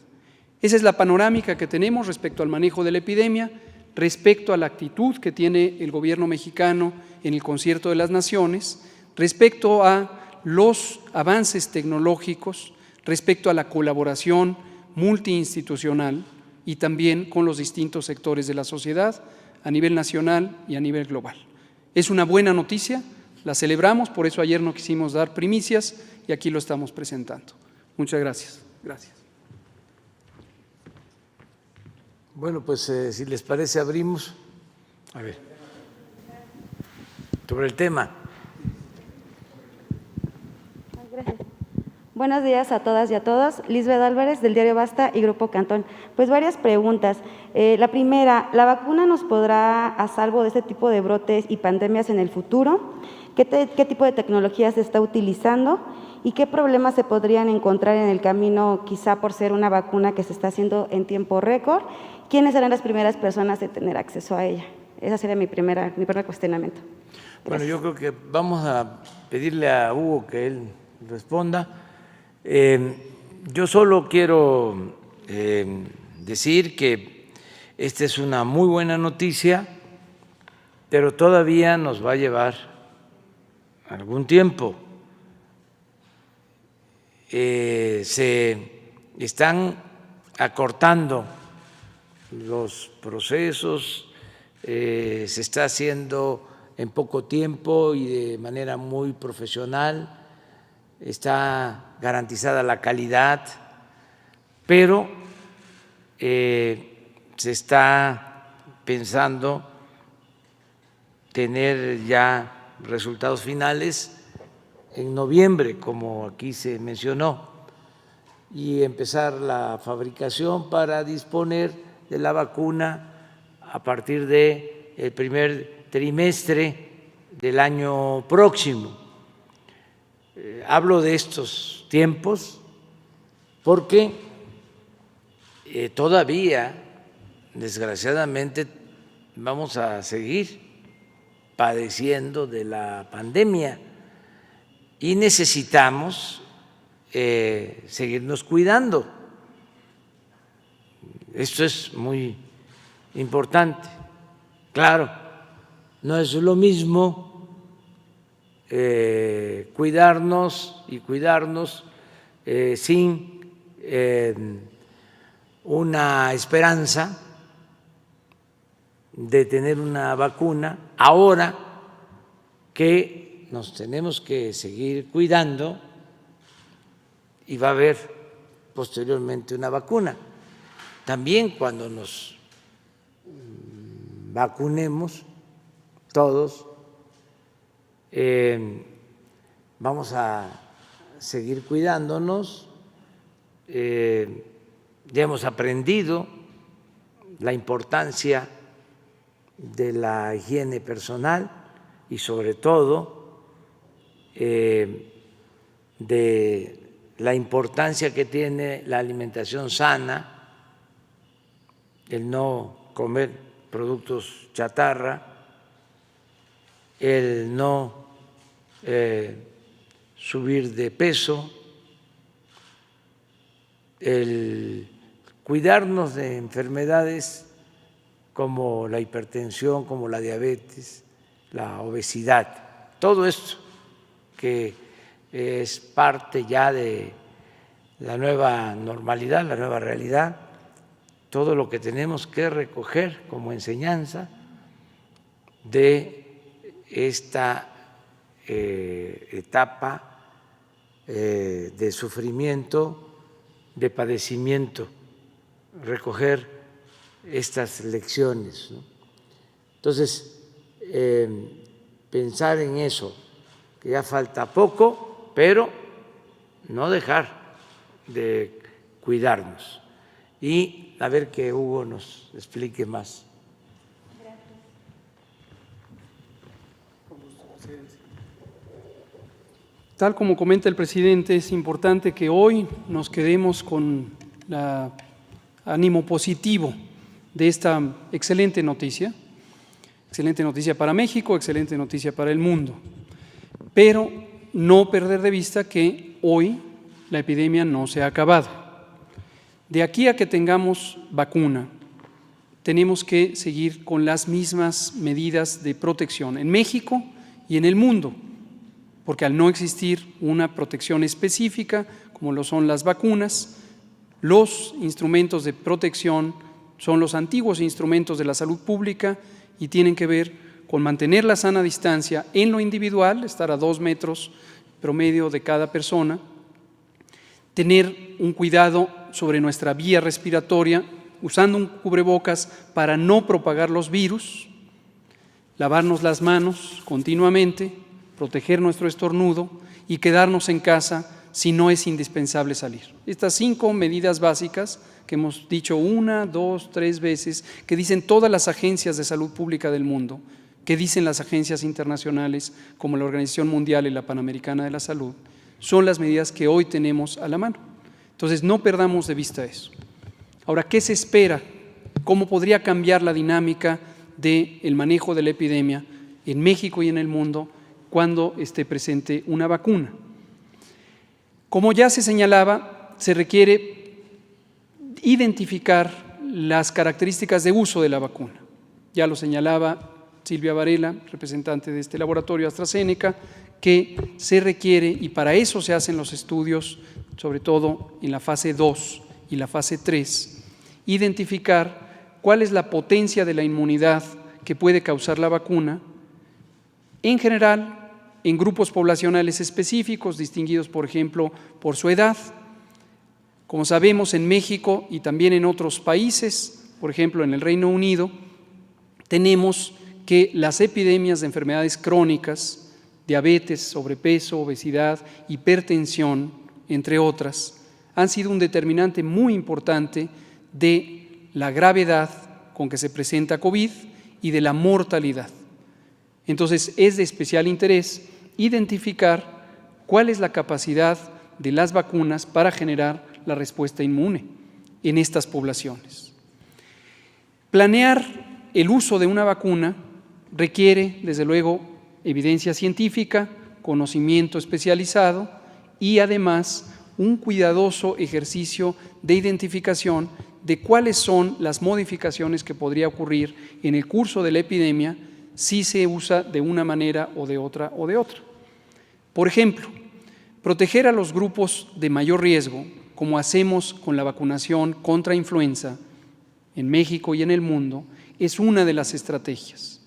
Esa es la panorámica que tenemos respecto al manejo de la epidemia, respecto a la actitud que tiene el gobierno mexicano en el concierto de las naciones, respecto a los avances tecnológicos, respecto a la colaboración multiinstitucional y también con los distintos sectores de la sociedad a nivel nacional y a nivel global. Es una buena noticia, la celebramos, por eso ayer no quisimos dar primicias y aquí lo estamos presentando. Muchas gracias. Gracias. Bueno, pues si les parece abrimos, a ver, sobre el tema. Gracias. Buenos días a todas y a todos. Lisbeth Álvarez, del diario Basta y Grupo Cantón. Pues varias preguntas. La primera, ¿la vacuna nos podrá a salvo de este tipo de brotes y pandemias en el futuro? ¿Qué tipo de tecnología se está utilizando? ¿Y qué problemas se podrían encontrar en el camino, quizá por ser una vacuna que se está haciendo en tiempo récord? ¿Quiénes serán las primeras personas en tener acceso a ella? Ese sería mi primer cuestionamiento. Gracias. Bueno, yo creo que vamos a pedirle a Hugo que él responda. Yo solo quiero decir que esta es una muy buena noticia, pero todavía nos va a llevar algún tiempo. Se están acortando los procesos, se está haciendo en poco tiempo y de manera muy profesional, está garantizada la calidad, pero se está pensando tener ya resultados finales en noviembre, como aquí se mencionó, y empezar la fabricación para disponer de la vacuna a partir del primer trimestre del año próximo. Hablo de estos tiempos porque todavía, desgraciadamente, vamos a seguir padeciendo de la pandemia y necesitamos seguirnos cuidando. Esto es muy importante. Claro, no es lo mismo cuidarnos sin una esperanza de tener una vacuna, ahora que nos tenemos que seguir cuidando y va a haber posteriormente una vacuna. También cuando nos vacunemos todos, vamos a seguir cuidándonos. Ya hemos aprendido la importancia de la higiene personal y sobre todo de la importancia que tiene la alimentación sana, el no comer productos chatarra, el no subir de peso, el cuidarnos de enfermedades como la hipertensión, como la diabetes, la obesidad, todo esto que es parte ya de la nueva normalidad, la nueva realidad, todo lo que tenemos que recoger como enseñanza de esta etapa de sufrimiento, de padecimiento, recoger estas lecciones, ¿no? Entonces, pensar en eso, que ya falta poco, pero no dejar de cuidarnos. Y a ver que Hugo nos explique más. Tal como comenta el presidente, es importante que hoy nos quedemos con el ánimo positivo de esta excelente noticia para México, excelente noticia para el mundo, pero no perder de vista que hoy la epidemia no se ha acabado. De aquí a que tengamos vacuna, tenemos que seguir con las mismas medidas de protección en México y en el mundo, porque al no existir una protección específica, como lo son las vacunas, los instrumentos de protección son los antiguos instrumentos de la salud pública y tienen que ver con mantener la sana distancia en lo individual, estar a 2 metros promedio de cada persona, tener un cuidado sobre nuestra vía respiratoria, usando un cubrebocas para no propagar los virus, lavarnos las manos continuamente, proteger nuestro estornudo y quedarnos en casa si no es indispensable salir. Estas 5 medidas básicas que hemos dicho 1, 2, 3 veces, que dicen todas las agencias de salud pública del mundo, que dicen las agencias internacionales como la Organización Mundial y la Panamericana de la Salud, son las medidas que hoy tenemos a la mano. Entonces, no perdamos de vista eso. Ahora, ¿qué se espera? ¿Cómo podría cambiar la dinámica del manejo de la epidemia en México y en el mundo cuando esté presente una vacuna? Como ya se señalaba, se requiere identificar las características de uso de la vacuna. Ya lo señalaba Silvia Varela, representante de este laboratorio AstraZeneca, que se requiere, y para eso se hacen los estudios, sobre todo en la fase 2 y la fase 3, identificar cuál es la potencia de la inmunidad que puede causar la vacuna, en general, en grupos poblacionales específicos, distinguidos, por ejemplo, por su edad. Como sabemos, en México y también en otros países, por ejemplo, en el Reino Unido, tenemos que las epidemias de enfermedades crónicas, diabetes, sobrepeso, obesidad, hipertensión, entre otras, han sido un determinante muy importante de la gravedad con que se presenta COVID y de la mortalidad. Entonces, es de especial interés identificar cuál es la capacidad de las vacunas para generar la respuesta inmune en estas poblaciones. Planear el uso de una vacuna requiere, desde luego, evidencia científica, conocimiento especializado y además un cuidadoso ejercicio de identificación de cuáles son las modificaciones que podría ocurrir en el curso de la epidemia si se usa de una manera o de otra o de otra. Por ejemplo, proteger a los grupos de mayor riesgo, como hacemos con la vacunación contra influenza en México y en el mundo, es una de las estrategias.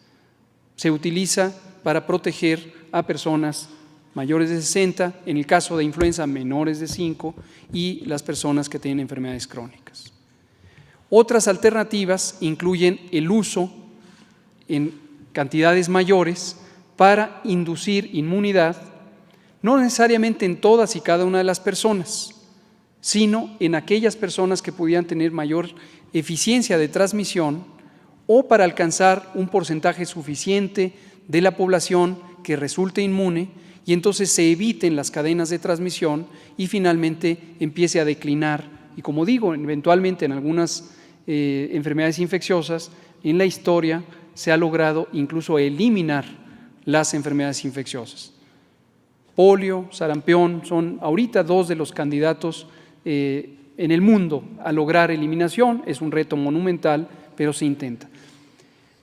Se utiliza para proteger a personas mayores de 60, en el caso de influenza menores de 5 y las personas que tienen enfermedades crónicas. Otras alternativas incluyen el uso en cantidades mayores para inducir inmunidad, no necesariamente en todas y cada una de las personas, sino en aquellas personas que pudieran tener mayor eficiencia de transmisión o para alcanzar un porcentaje suficiente de la población que resulte inmune y entonces se eviten las cadenas de transmisión y finalmente empiece a declinar. Y como digo, eventualmente en algunas enfermedades infecciosas, en la historia se ha logrado incluso eliminar las enfermedades infecciosas. Polio, sarampión son ahorita dos de los candidatos en el mundo a lograr eliminación. Es un reto monumental, pero se intenta.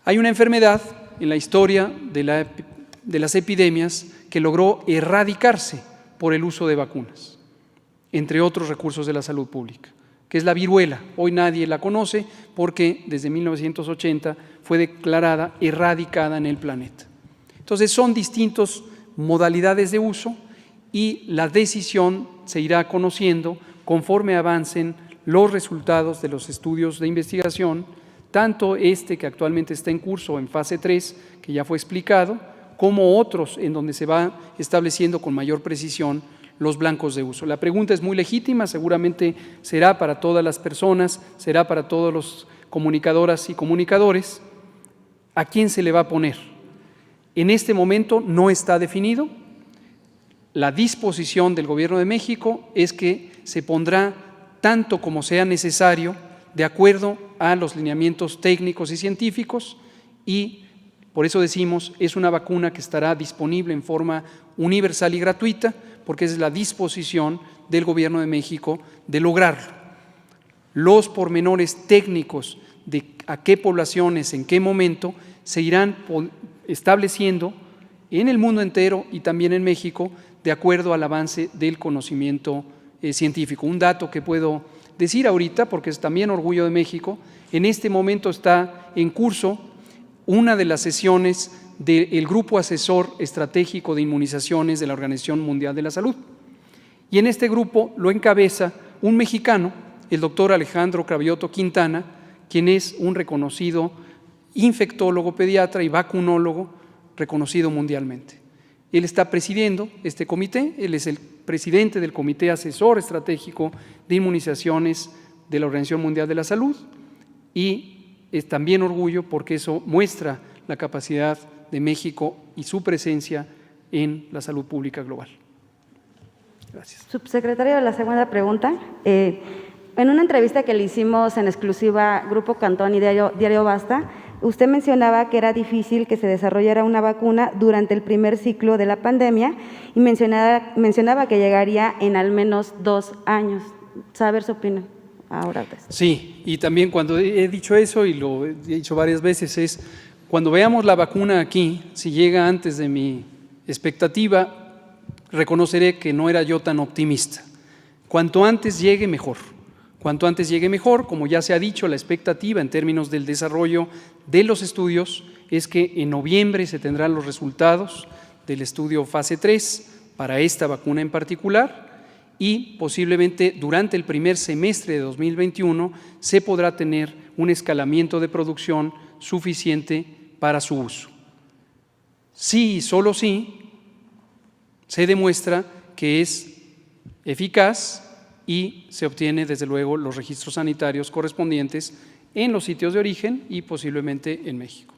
Hay una enfermedad en la historia de las epidemias que logró erradicarse por el uso de vacunas, entre otros recursos de la salud pública, que es la viruela. Hoy nadie la conoce porque desde 1980 fue declarada erradicada en el planeta. Entonces son distintas modalidades de uso y la decisión se irá conociendo conforme avancen los resultados de los estudios de investigación, tanto este que actualmente está en curso en fase 3, que ya fue explicado, como otros en donde se va estableciendo con mayor precisión los blancos de uso. La pregunta es muy legítima, seguramente será para todas las personas, será para todos los comunicadoras y comunicadores. ¿A quién se le va a poner? En este momento no está definido. La disposición del Gobierno de México es que se pondrá tanto como sea necesario de acuerdo a los lineamientos técnicos y científicos, y por eso decimos, es una vacuna que estará disponible en forma universal y gratuita, porque es la disposición del Gobierno de México de lograrlo. Los pormenores técnicos de a qué poblaciones, en qué momento, se irán estableciendo en el mundo entero y también en México, de acuerdo al avance del conocimiento científico. Un dato que puedo decir ahorita, porque es también orgullo de México, en este momento está en curso una de las sesiones del Grupo Asesor Estratégico de Inmunizaciones de la Organización Mundial de la Salud. Y en este grupo lo encabeza un mexicano, el doctor Alejandro Cravioto Quintana, quien es un reconocido infectólogo, pediatra y vacunólogo reconocido mundialmente. Él está presidiendo este comité, él es el presidente del Comité Asesor Estratégico de Inmunizaciones de la Organización Mundial de la Salud, y es también orgullo porque eso muestra la capacidad de México y su presencia en la salud pública global. Gracias. Subsecretario, la segunda pregunta. En una entrevista que le hicimos en exclusiva Grupo Cantón y Diario Basta, usted mencionaba que era difícil que se desarrollara una vacuna durante el primer ciclo de la pandemia y mencionaba que llegaría en al menos 2 años. Saber su opinión ahora. Sí, y también cuando he dicho eso, y lo he dicho varias veces, es cuando veamos la vacuna aquí, si llega antes de mi expectativa, reconoceré que no era yo tan optimista. Cuanto antes llegue, mejor. Cuanto antes llegue mejor, como ya se ha dicho, la expectativa en términos del desarrollo de los estudios es que en noviembre se tendrán los resultados del estudio fase 3 para esta vacuna en particular, y posiblemente durante el primer semestre de 2021 se podrá tener un escalamiento de producción suficiente para su uso. Sí y solo sí se demuestra que es eficaz y se obtiene desde luego los registros sanitarios correspondientes en los sitios de origen y posiblemente en México.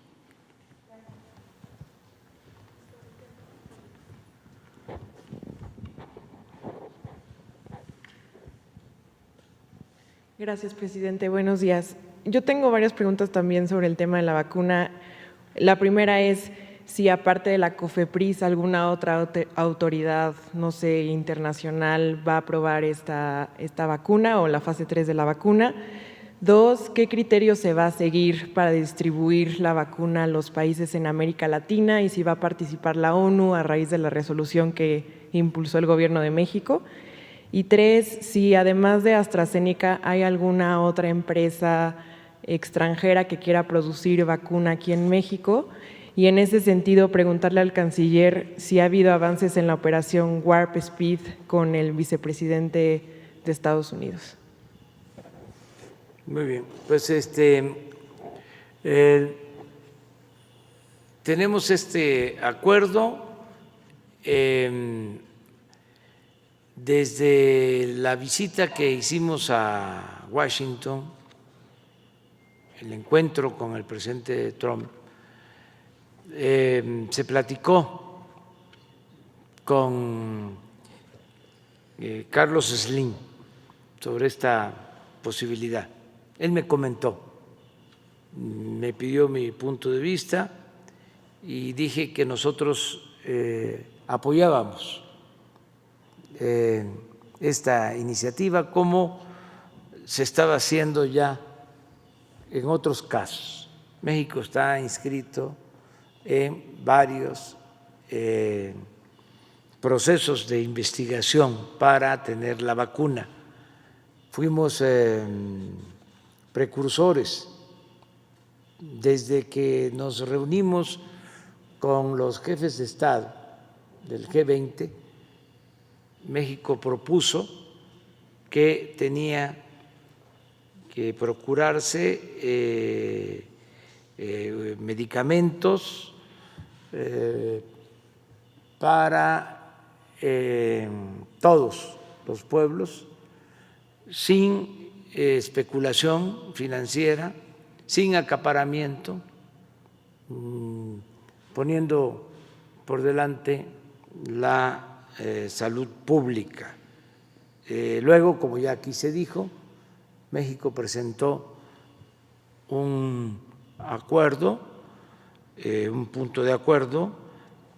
Gracias, presidente. Buenos días. Yo tengo varias preguntas también sobre el tema de la vacuna. La primera es si aparte de la COFEPRIS alguna otra autoridad, no sé, internacional va a aprobar esta vacuna o la fase 3 de la vacuna. 2, ¿qué criterios se va a seguir para distribuir la vacuna a los países en América Latina y si va a participar la ONU a raíz de la resolución que impulsó el Gobierno de México? Y 3, si además de AstraZeneca hay alguna otra empresa extranjera que quiera producir vacuna aquí en México. Y en ese sentido, preguntarle al canciller si ha habido avances en la operación Warp Speed con el vicepresidente de Estados Unidos. Muy bien, pues tenemos este acuerdo. Desde la visita que hicimos a Washington, el encuentro con el presidente Trump, se platicó con Carlos Slim sobre esta posibilidad. él me comentó, me pidió mi punto de vista y dije que nosotros apoyábamos esta iniciativa como se estaba haciendo ya en otros casos. México está inscrito en varios procesos de investigación para tener la vacuna. Fuimos precursores desde que nos reunimos con los jefes de Estado del G20. México propuso que tenía que procurarse medicamentos para todos los pueblos, sin especulación financiera, sin acaparamiento, poniendo por delante la salud pública. Luego, como ya aquí se dijo, México presentó un acuerdo, un punto de acuerdo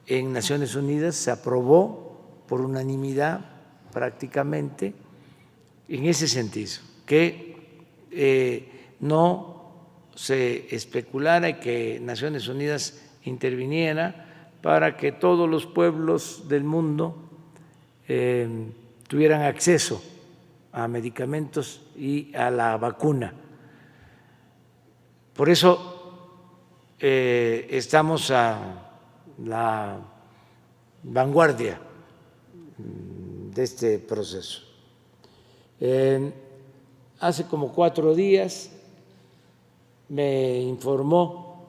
en Naciones Unidas, se aprobó por unanimidad prácticamente en ese sentido, que no se especulara y que Naciones Unidas interviniera para que todos los pueblos del mundo tuvieran acceso a medicamentos y a la vacuna. Por eso estamos a la vanguardia de este proceso. Hace como 4 días me informó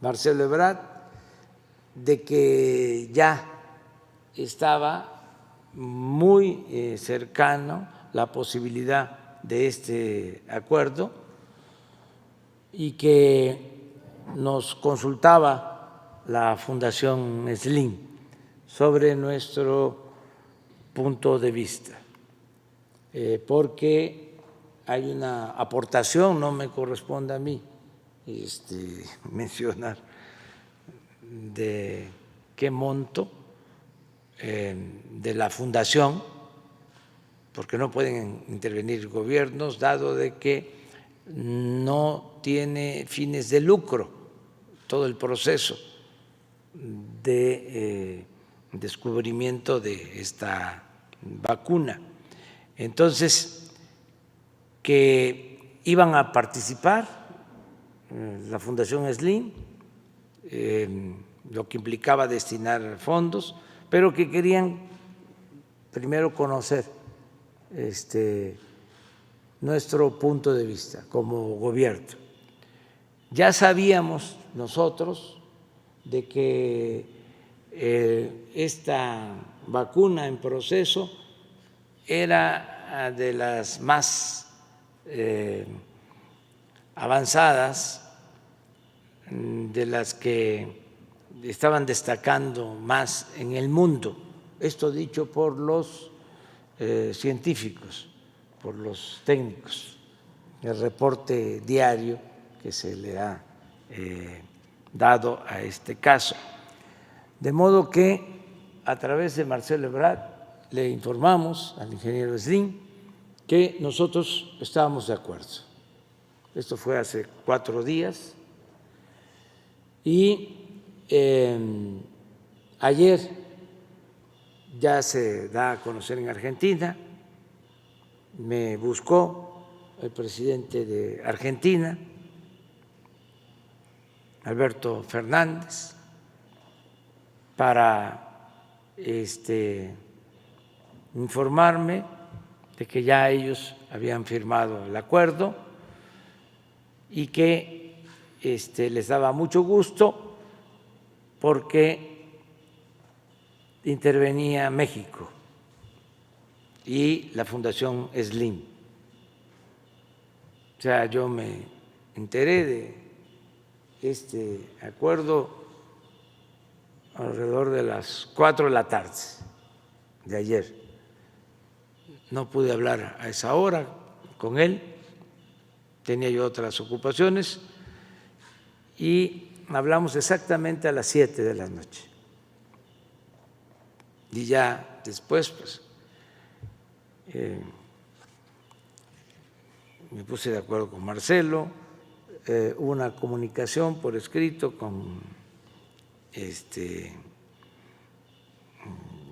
Marcelo Ebrard de que ya estaba muy cercano la posibilidad de este acuerdo y que nos consultaba la Fundación Slim sobre nuestro punto de vista, porque hay una aportación, no me corresponde a mí mencionar de qué monto de la fundación, porque no pueden intervenir gobiernos, dado de que no tiene fines de lucro todo el proceso de descubrimiento de esta vacuna. Entonces, que iban a participar la Fundación Slim, lo que implicaba destinar fondos, pero que querían primero conocer nuestro punto de vista como gobierno. Ya sabíamos nosotros de que esta vacuna en proceso era de las más avanzadas, de las que estaban destacando más en el mundo. Esto dicho por los científicos, por los técnicos, el reporte diario que se le ha dado a este caso. De modo que a través de Marcelo Ebrard le informamos al ingeniero Slim que nosotros estábamos de acuerdo. Esto fue hace 4 días y ayer ya se da a conocer en Argentina, me buscó el presidente de Argentina, Alberto Fernández, para informarme de que ya ellos habían firmado el acuerdo y que les daba mucho gusto porque intervenía México y la Fundación Slim. O sea, yo me enteré de este acuerdo alrededor de las 4 de la tarde de ayer. No pude hablar a esa hora, con él, tenía yo otras ocupaciones y hablamos exactamente a las 7 de la noche. Y ya después, pues, me puse de acuerdo con Marcelo, hubo una comunicación por escrito con el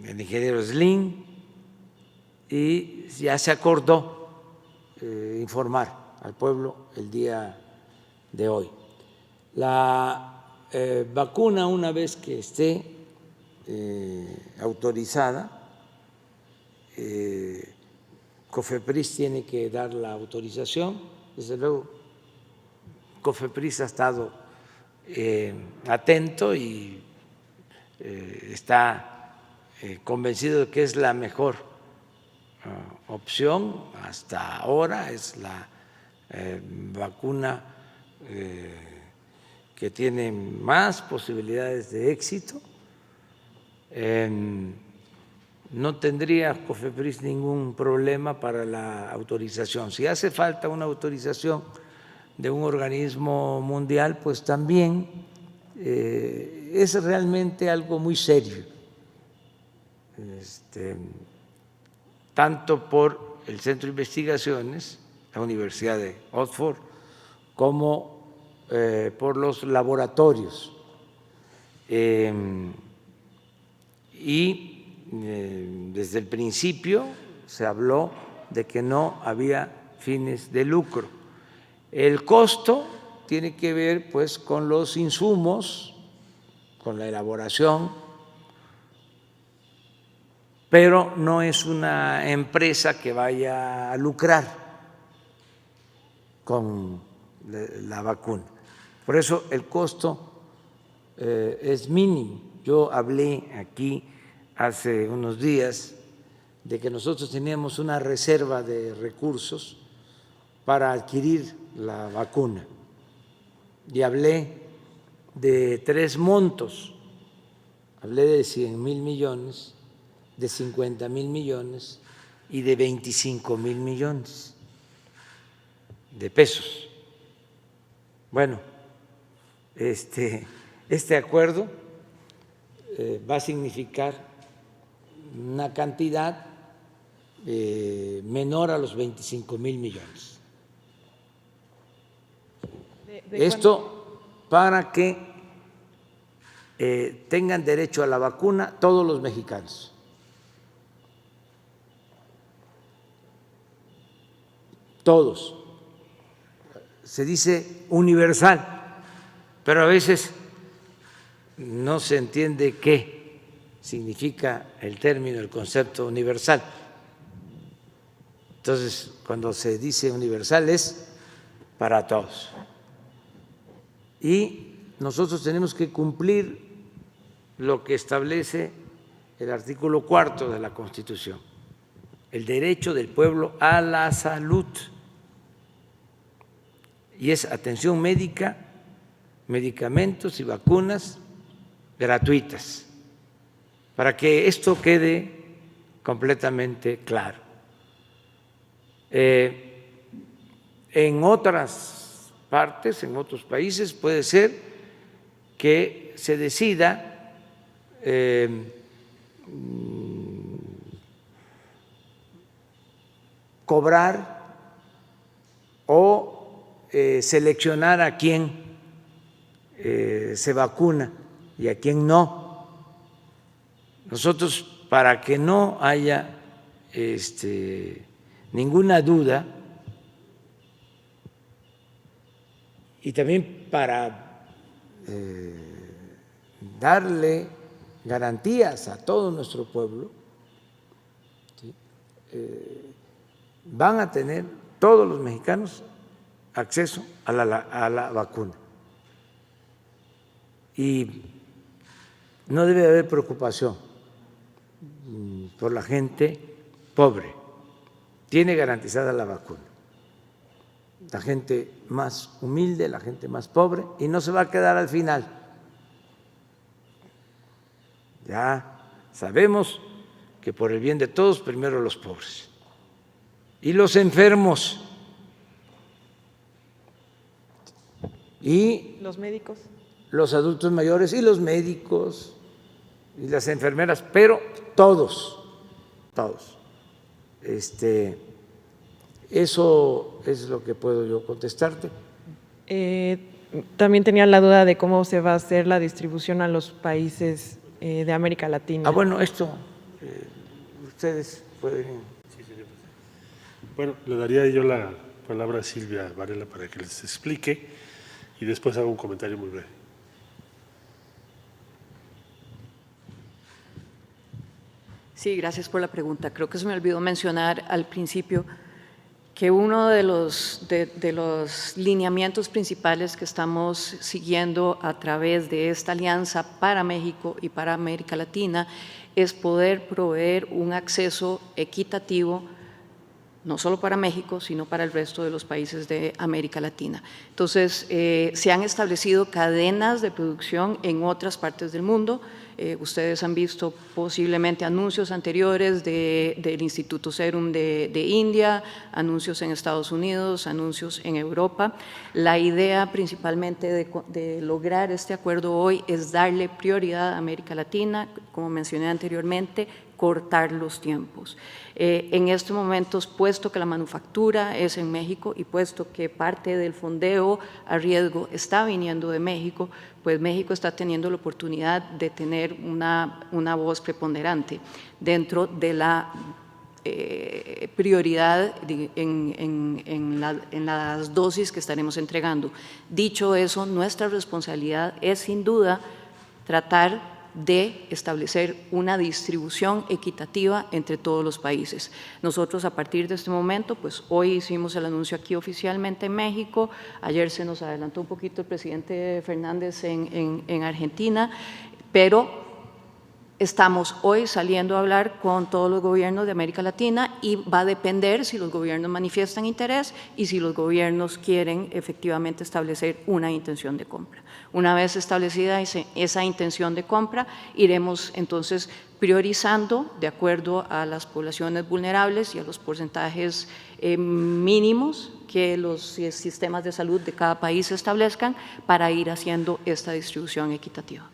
ingeniero Slim y ya se acordó informar al pueblo el día de hoy. La vacuna, una vez que esté autorizada, COFEPRIS tiene que dar la autorización. Desde luego, COFEPRIS ha estado atento y está convencido de que es la mejor opción hasta ahora, es la vacuna que tiene más posibilidades de éxito. No tendría COFEPRIS ningún problema para la autorización. Si hace falta una autorización de un organismo mundial, pues también es realmente algo muy serio, tanto por el Centro de Investigaciones, la Universidad de Oxford, como por los laboratorios. Y desde el principio se habló de que no había fines de lucro. El costo tiene que ver pues con los insumos, con la elaboración, pero no es una empresa que vaya a lucrar con la vacuna. Por eso el costo es mínimo. Yo hablé aquí hace unos días de que nosotros teníamos una reserva de recursos para adquirir la vacuna y hablé de 3 montos, hablé de 100,000 millones, de 50,000 millones y de 25,000 millones de pesos. Bueno, este acuerdo va a significar una cantidad menor a los 25,000 millones. Esto para que tengan derecho a la vacuna todos los mexicanos. Todos. Se dice universal, pero a veces no se entiende qué significa el término, el concepto universal. Entonces, cuando se dice universal es para todos. Y nosotros tenemos que cumplir lo que establece el artículo 4 de la Constitución, el derecho del pueblo a la salud. Y es atención médica, medicamentos y vacunas gratuitas, para que esto quede completamente claro. En otras partes, en otros países, puede ser que se decida cobrar o seleccionar a quién se vacuna y a quién no. Nosotros, para que no haya ninguna duda y también para darle garantías a todo nuestro pueblo, ¿sí? Van a tener todos los mexicanos acceso a la vacuna. Y no debe haber preocupación por la gente pobre. Tiene garantizada la vacuna. La gente más humilde, la gente más pobre, y no se va a quedar al final. Ya sabemos que por el bien de todos, primero los pobres. Y los enfermos, Y ¿Los médicos? los adultos mayores y los médicos y las enfermeras, pero todos. Eso es lo que puedo yo contestarte. También tenía la duda de cómo se va a hacer la distribución a los países de América Latina. Bueno, esto ustedes pueden. Sí, señor presidente. Bueno, le daría yo la palabra a Silvia Varela para que les explique y después haga un comentario muy breve. Sí, gracias por la pregunta. Creo que se me olvidó mencionar al principio que uno de los lineamientos principales que estamos siguiendo a través de esta alianza para México y para América Latina es poder proveer un acceso equitativo no solo para México, sino para el resto de los países de América Latina. Entonces, se han establecido cadenas de producción en otras partes del mundo. Ustedes han visto posiblemente anuncios anteriores del Instituto Serum de India, anuncios en Estados Unidos, anuncios en Europa. La idea principalmente de lograr este acuerdo hoy es darle prioridad a América Latina, como mencioné anteriormente, cortar los tiempos. En estos momentos, puesto que la manufactura es en México y puesto que parte del fondeo a riesgo está viniendo de México, pues México está teniendo la oportunidad de tener una voz preponderante dentro de la prioridad en las dosis que estaremos entregando. Dicho eso, nuestra responsabilidad es sin duda tratar de establecer una distribución equitativa entre todos los países. Nosotros a partir de este momento, pues hoy hicimos el anuncio aquí oficialmente en México, ayer se nos adelantó un poquito el presidente Fernández en Argentina, pero estamos hoy saliendo a hablar con todos los gobiernos de América Latina y va a depender si los gobiernos manifiestan interés y si los gobiernos quieren efectivamente establecer una intención de compra. Una vez establecida esa intención de compra, iremos entonces priorizando de acuerdo a las poblaciones vulnerables y a los porcentajes mínimos que los sistemas de salud de cada país establezcan para ir haciendo esta distribución equitativa.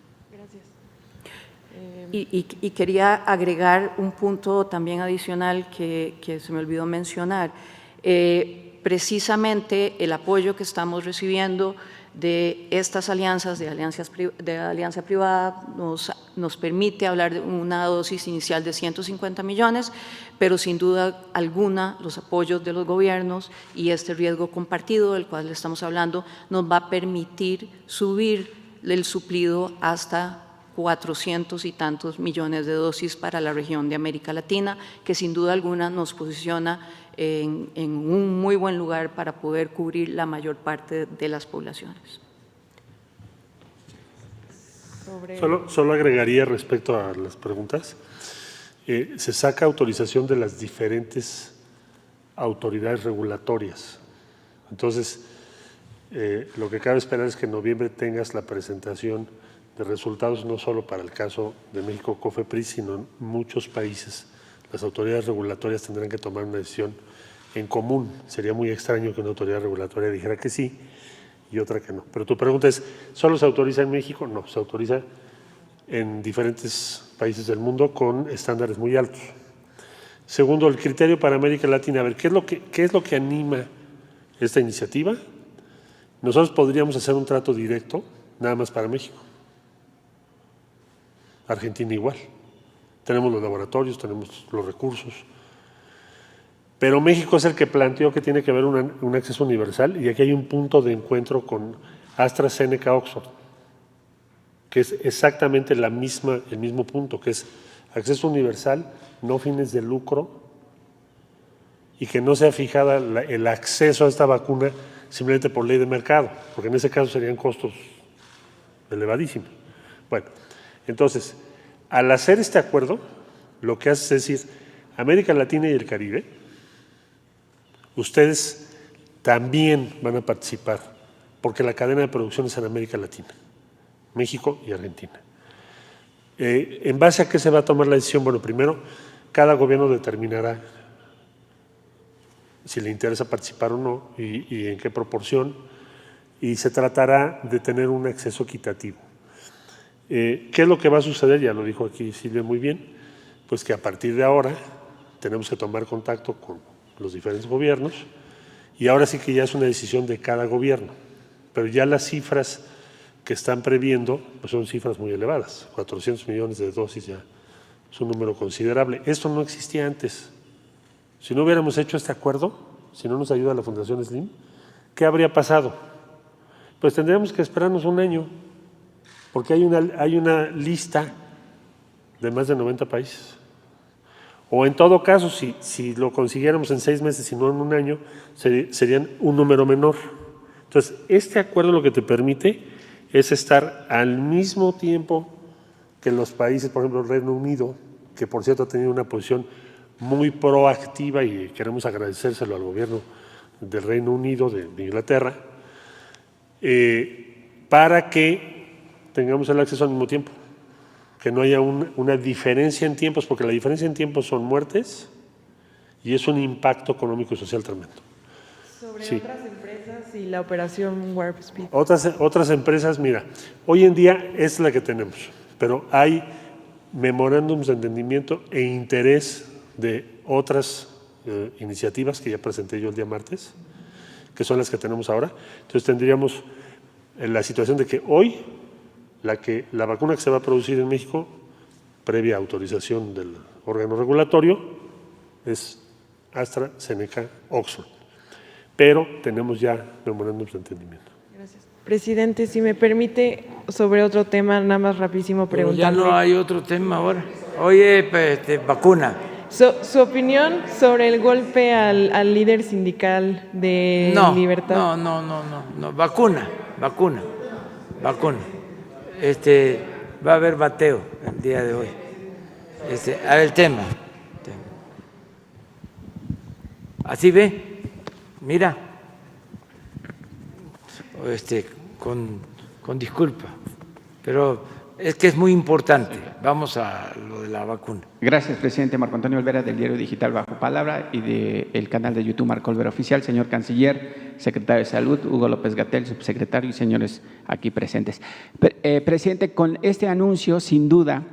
Y quería agregar un punto también adicional que se me olvidó mencionar. Precisamente el apoyo que estamos recibiendo de estas alianzas, de alianza privada, nos permite hablar de una dosis inicial de 150 millones, pero sin duda alguna los apoyos de los gobiernos y este riesgo compartido del cual estamos hablando nos va a permitir subir el suplido hasta 400 y tantos millones de dosis para la región de América Latina, que sin duda alguna nos posiciona en un muy buen lugar para poder cubrir la mayor parte de las poblaciones. Solo agregaría respecto a las preguntas, se saca autorización de las diferentes autoridades regulatorias. Entonces, lo que cabe esperar es que en noviembre tengas la presentación de resultados no solo para el caso de México COFEPRIS, sino en muchos países. Las autoridades regulatorias tendrán que tomar una decisión en común. Sería muy extraño que una autoridad regulatoria dijera que sí y otra que no. Pero tu pregunta es, ¿solo se autoriza en México? No, se autoriza en diferentes países del mundo con estándares muy altos. Segundo, el criterio para América Latina. A ver, ¿qué es lo que anima esta iniciativa? Nosotros podríamos hacer un trato directo nada más para México. Argentina igual. Tenemos los laboratorios, tenemos los recursos. Pero México es el que planteó que tiene que haber un acceso universal y aquí hay un punto de encuentro con AstraZeneca Oxford, que es exactamente el mismo punto, que es acceso universal, no fines de lucro y que no sea fijada el acceso a esta vacuna simplemente por ley de mercado, porque en ese caso serían costos elevadísimos. Bueno, entonces, al hacer este acuerdo, lo que hace es decir, América Latina y el Caribe, ustedes también van a participar, porque la cadena de producción es en América Latina, México y Argentina. ¿En base a qué se va a tomar la decisión? Bueno, primero, cada gobierno determinará si le interesa participar o no y en qué proporción. y se tratará de tener un acceso equitativo. ¿Qué es lo que va a suceder? Ya lo dijo aquí Silvia muy bien, pues que a partir de ahora tenemos que tomar contacto con los diferentes gobiernos y ahora sí que ya es una decisión de cada gobierno, pero ya las cifras que están previendo pues son cifras muy elevadas, 400 millones de dosis ya es un número considerable. Esto no existía antes. Si no hubiéramos hecho este acuerdo, si no nos ayuda la Fundación Slim, ¿qué habría pasado? Pues tendríamos que esperarnos un año, porque hay una lista de más de 90 países. O en todo caso, si lo consiguiéramos en 6 meses y no en un año, serían un número menor. Entonces, este acuerdo lo que te permite es estar al mismo tiempo que los países, por ejemplo, el Reino Unido, que por cierto ha tenido una posición muy proactiva y queremos agradecérselo al gobierno del Reino Unido, de Inglaterra, para que tengamos el acceso al mismo tiempo, que no haya una diferencia en tiempos, porque la diferencia en tiempos son muertes y es un impacto económico y social tremendo. Sobre otras empresas y la operación Warp Speed. Otras empresas, mira, hoy en día es la que tenemos, pero hay memorándums de entendimiento e interés de otras iniciativas que ya presenté yo el día martes, que son las que tenemos ahora. Entonces tendríamos la situación de que hoy la vacuna que se va a producir en México, previa autorización del órgano regulatorio, es AstraZeneca Oxford. Pero tenemos ya memorándums de entendimiento. Gracias. Presidente, si me permite, sobre otro tema, nada más rapidísimo preguntarle. Ya no hay otro tema ahora. Oye, vacuna. Su opinión sobre el golpe al líder sindical de Libertad. No, vacuna. Va a haber bateo el día de hoy. A ver el tema. Así ve. Mira, con disculpa, pero es que es muy importante. Vamos a lo de la vacuna. Gracias, presidente. Marco Antonio Olvera, del diario digital Bajo Palabra y del canal de YouTube Marco Olvera Oficial. Señor Canciller, secretario de Salud, Hugo López-Gatell, subsecretario y señores aquí presentes. Presidente, con este anuncio, sin duda,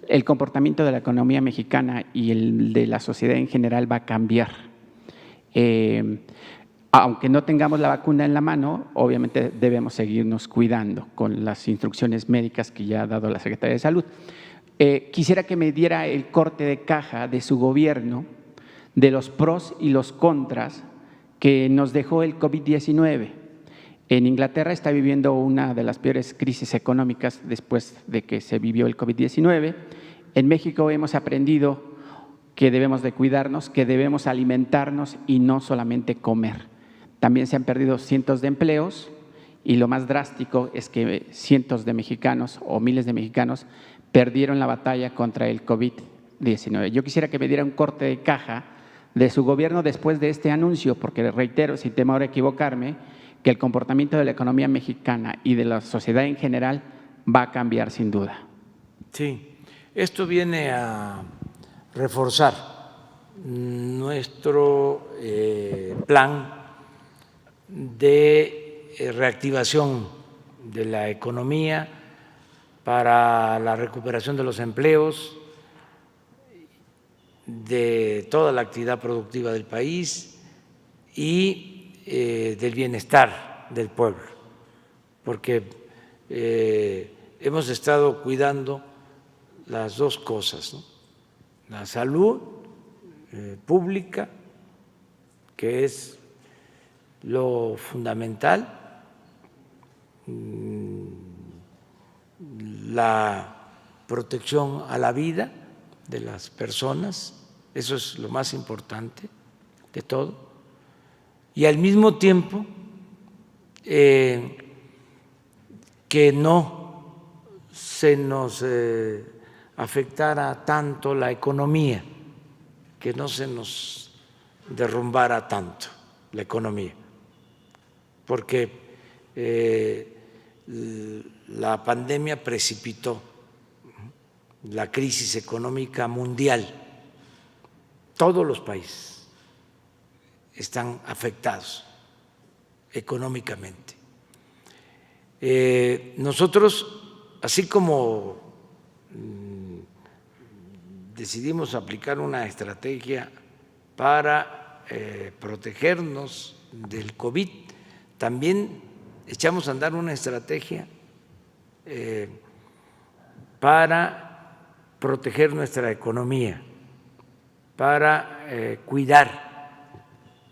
el comportamiento de la economía mexicana y el de la sociedad en general va a cambiar. Aunque no tengamos la vacuna en la mano, obviamente debemos seguirnos cuidando con las instrucciones médicas que ya ha dado la Secretaría de Salud. Quisiera que me diera el corte de caja de su gobierno de los pros y los contras que nos dejó el COVID-19. En Inglaterra está viviendo una de las peores crisis económicas después de que se vivió el COVID-19. En México hemos aprendido que debemos de cuidarnos, que debemos alimentarnos y no solamente comer. También se han perdido cientos de empleos y lo más drástico es que cientos de mexicanos o miles de mexicanos perdieron la batalla contra el COVID-19. Yo quisiera que me diera un corte de caja de su gobierno después de este anuncio, porque reitero, sin temor a equivocarme, que el comportamiento de la economía mexicana y de la sociedad en general va a cambiar sin duda. Sí, esto viene a reforzar nuestro plan de reactivación de la economía para la recuperación de los empleos, de toda la actividad productiva del país y del bienestar del pueblo, porque hemos estado cuidando las dos cosas, ¿no? La salud pública, que es lo fundamental, la protección a la vida de las personas, eso es lo más importante de todo, y al mismo tiempo que no se nos afectara tanto la economía, que no se nos derrumbara tanto la economía, porque la pandemia precipitó la crisis económica mundial. Todos los países están afectados económicamente. Nosotros, así como decidimos aplicar una estrategia para protegernos del COVID, también echamos a andar una estrategia para proteger nuestra economía, para cuidar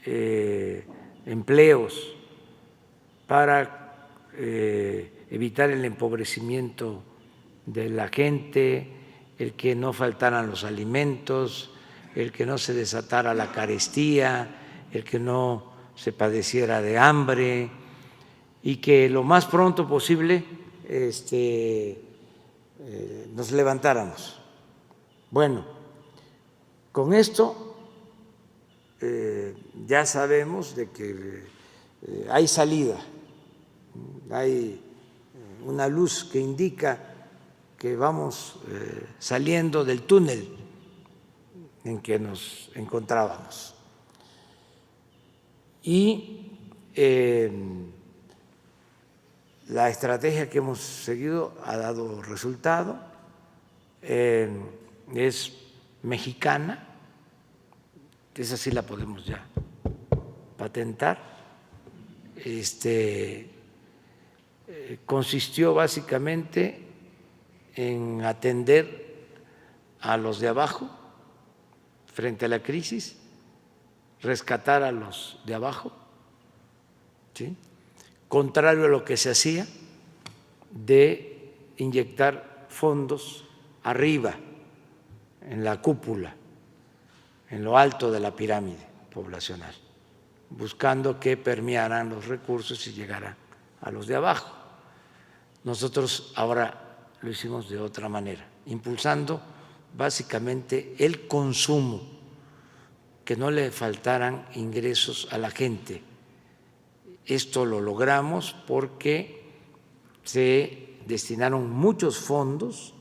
empleos, para evitar el empobrecimiento de la gente, el que no faltaran los alimentos, el que no se desatara la carestía, el que no se padeciera de hambre y que lo más pronto posible nos levantáramos. Bueno, con esto ya sabemos de que hay salida, hay una luz que indica que vamos saliendo del túnel en que nos encontrábamos. Y la estrategia que hemos seguido ha dado resultado, es mexicana, esa sí la podemos ya patentar. Consistió básicamente en atender a los de abajo frente a la crisis, rescatar a los de abajo, ¿sí? Contrario a lo que se hacía de inyectar fondos arriba, en la cúpula, en lo alto de la pirámide poblacional, buscando que permearan los recursos y llegaran a los de abajo. Nosotros ahora lo hicimos de otra manera, impulsando básicamente el consumo, que no le faltaran ingresos a la gente. Esto lo logramos porque se destinaron muchos fondos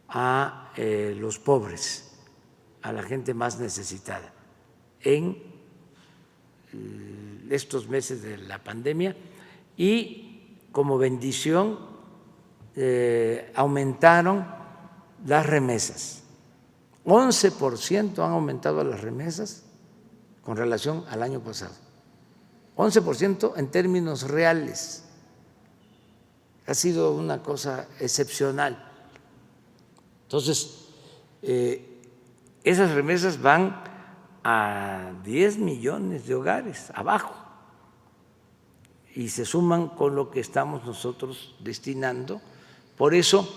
a los pobres, a la gente más necesitada en estos meses de la pandemia, y como bendición aumentaron las remesas. 11% han aumentado las remesas con relación al año pasado. 11% en términos reales. Ha sido una cosa excepcional. Entonces, esas remesas van a 10 millones de hogares abajo y se suman con lo que estamos nosotros destinando. Por eso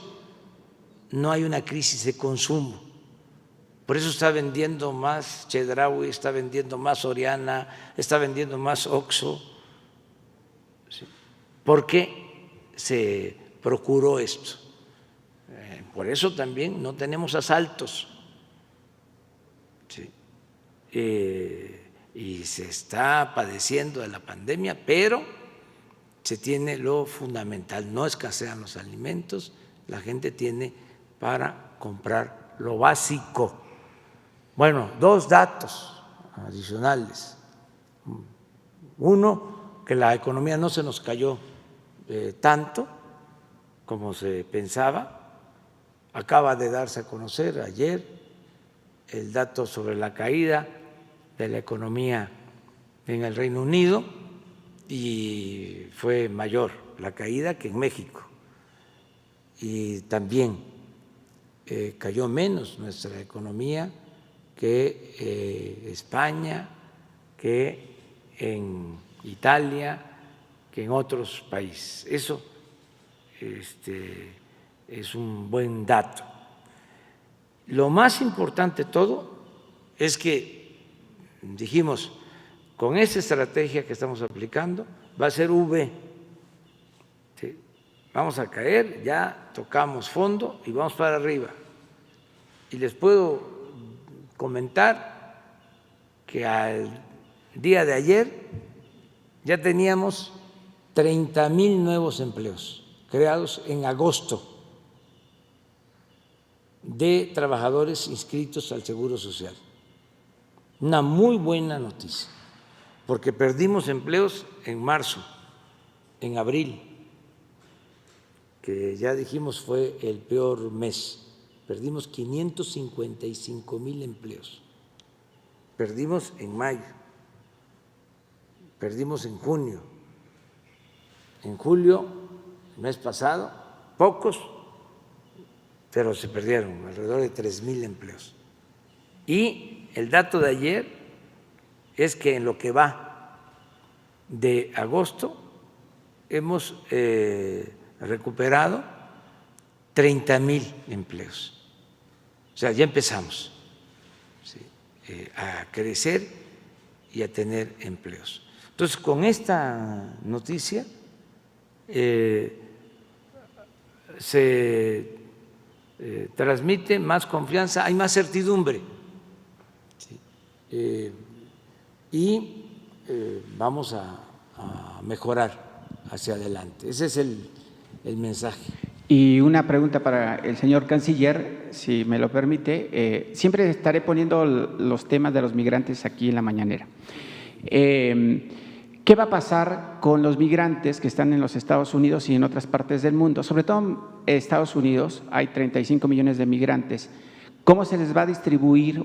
no hay una crisis de consumo. Por eso está vendiendo más Chedraui, está vendiendo más Soriana, está vendiendo más Oxxo, ¿sí? Porque se procuró esto. Por eso también no tenemos asaltos, ¿sí? Y se está padeciendo de la pandemia, pero se tiene lo fundamental, no escasean los alimentos, la gente tiene para comprar lo básico. Bueno, dos datos adicionales. Uno, que la economía no se nos cayó tanto como se pensaba. Acaba de darse a conocer ayer el dato sobre la caída de la economía en el Reino Unido y fue mayor la caída que en México. Y también cayó menos nuestra economía que España, que en Italia, que en otros países. Eso es un buen dato. Lo más importante de todo es que dijimos, con esta estrategia que estamos aplicando, va a ser V. ¿Sí? Vamos a caer, ya tocamos fondo y vamos para arriba. Y les puedo comentar que al día de ayer ya teníamos 30,000 nuevos empleos creados en agosto de trabajadores inscritos al Seguro Social. Una muy buena noticia, porque perdimos empleos en marzo, en abril, que ya dijimos fue el peor mes. Perdimos 555,000 empleos. Perdimos en mayo, perdimos en junio, en julio, el mes pasado, pocos, pero se perdieron alrededor de 3,000 empleos. Y el dato de ayer es que en lo que va de agosto hemos recuperado 30,000 empleos. O sea, ya empezamos a crecer y a tener empleos. Entonces, con esta noticia se transmite más confianza, hay más certidumbre, y vamos a mejorar hacia adelante. Ese es el mensaje. Y una pregunta para el señor canciller, si me lo permite. Siempre estaré poniendo los temas de los migrantes aquí en la mañanera. ¿Qué va a pasar con los migrantes que están en los Estados Unidos y en otras partes del mundo? Sobre todo en Estados Unidos hay 35 millones de migrantes. ¿Cómo se les va a distribuir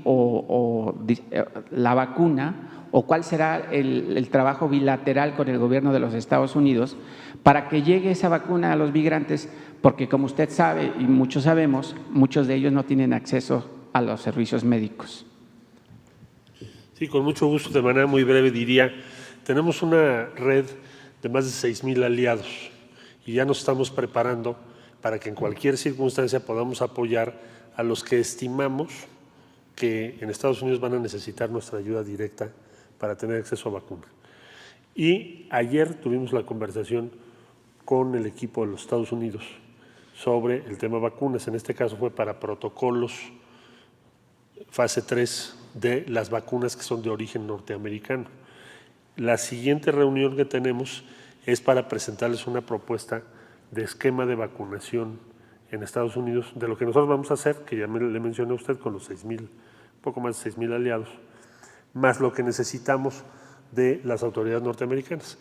la vacuna o cuál será el trabajo bilateral con el gobierno de los Estados Unidos para que llegue esa vacuna a los migrantes? Porque como usted sabe y muchos sabemos, muchos de ellos no tienen acceso a los servicios médicos. Sí, con mucho gusto, de manera muy breve diría, tenemos una red de más de 6,000 aliados y ya nos estamos preparando para que en cualquier circunstancia podamos apoyar a los que estimamos que en Estados Unidos van a necesitar nuestra ayuda directa para tener acceso a vacuna. Y ayer tuvimos la conversación con el equipo de los Estados Unidos sobre el tema vacunas. En este caso fue para protocolos fase 3 de las vacunas que son de origen norteamericano. La siguiente reunión que tenemos es para presentarles una propuesta de esquema de vacunación en Estados Unidos, de lo que nosotros vamos a hacer, que ya le mencioné a usted, con los 6,000, poco más de 6,000 aliados, más lo que necesitamos de las autoridades norteamericanas.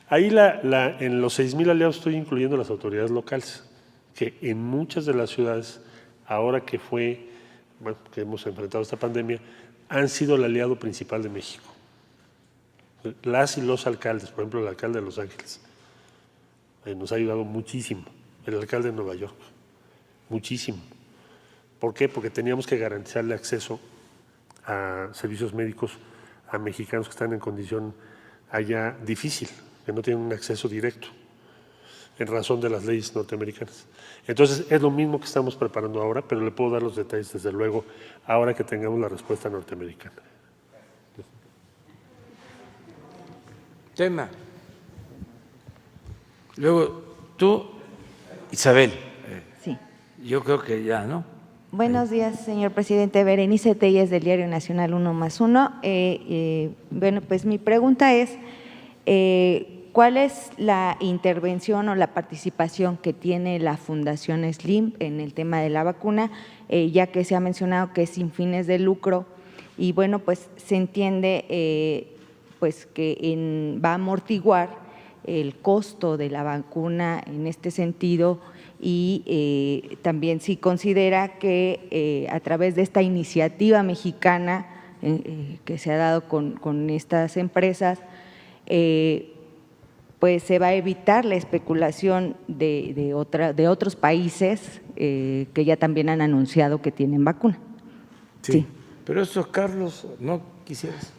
Ahí en los 6,000 aliados estoy incluyendo las autoridades locales, que en muchas de las ciudades, ahora que que hemos enfrentado esta pandemia, han sido el aliado principal de México. Las y los alcaldes, por ejemplo, el alcalde de Los Ángeles, nos ha ayudado muchísimo, el alcalde de Nueva York, muchísimo. ¿Por qué? Porque teníamos que garantizarle acceso a servicios médicos a mexicanos que están en condición allá difícil, que no tienen un acceso directo en razón de las leyes norteamericanas. Entonces, es lo mismo que estamos preparando ahora, pero le puedo dar los detalles, desde luego, ahora que tengamos la respuesta norteamericana. Tema. Luego, tú, Isabel. Sí. Yo creo que ya, ¿no? Buenos días, señor presidente. Berenice Telles, del Diario Nacional 1+1. Bueno, pues mi pregunta es, ¿cuál es la intervención o la participación que tiene la Fundación Slim en el tema de la vacuna, ya que se ha mencionado que es sin fines de lucro? Y bueno, pues se entiende pues que va a amortiguar el costo de la vacuna en este sentido, y también si considera que a través de esta iniciativa mexicana que se ha dado con estas empresas, pues se va a evitar la especulación de otros países que ya también han anunciado que tienen vacuna. Sí. Pero eso, Carlos, ¿no quisieras?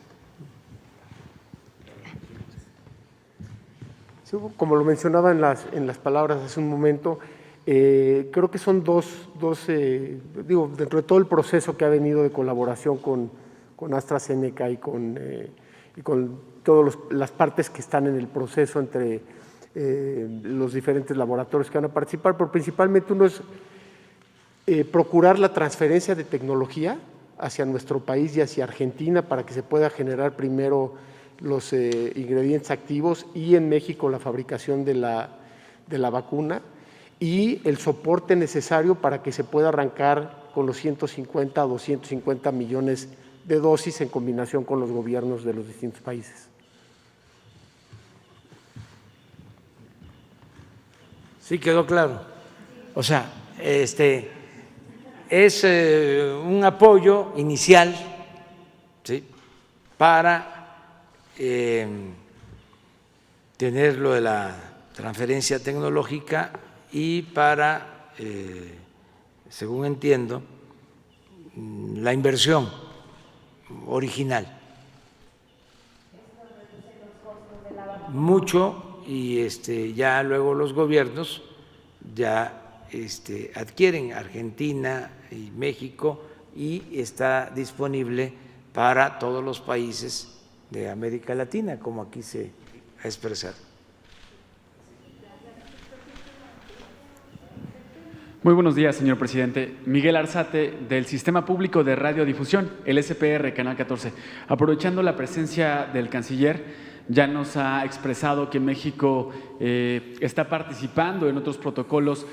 Sí, como lo mencionaba en las palabras hace un momento, creo que son digo, dentro de todo el proceso que ha venido de colaboración con AstraZeneca y con todas las partes que están en el proceso entre los diferentes laboratorios que van a participar, pero principalmente uno es procurar la transferencia de tecnología hacia nuestro país y hacia Argentina para que se pueda generar primero los ingredientes activos y en México la fabricación de la vacuna y el soporte necesario para que se pueda arrancar con los 150 a 250 millones de dosis en combinación con los gobiernos de los distintos países. Sí, quedó claro. O sea, es un apoyo inicial, ¿sí?, para tener lo de la transferencia tecnológica y para, según entiendo, la inversión original. Mucho, y ya luego los gobiernos ya adquieren Argentina y México y está disponible para todos los países de América Latina, como aquí se ha expresado. Muy buenos días, señor presidente. Miguel Arzate, del Sistema Público de Radiodifusión, el SPR, Canal 14. Aprovechando la presencia del canciller, ya nos ha expresado que México está participando en otros protocolos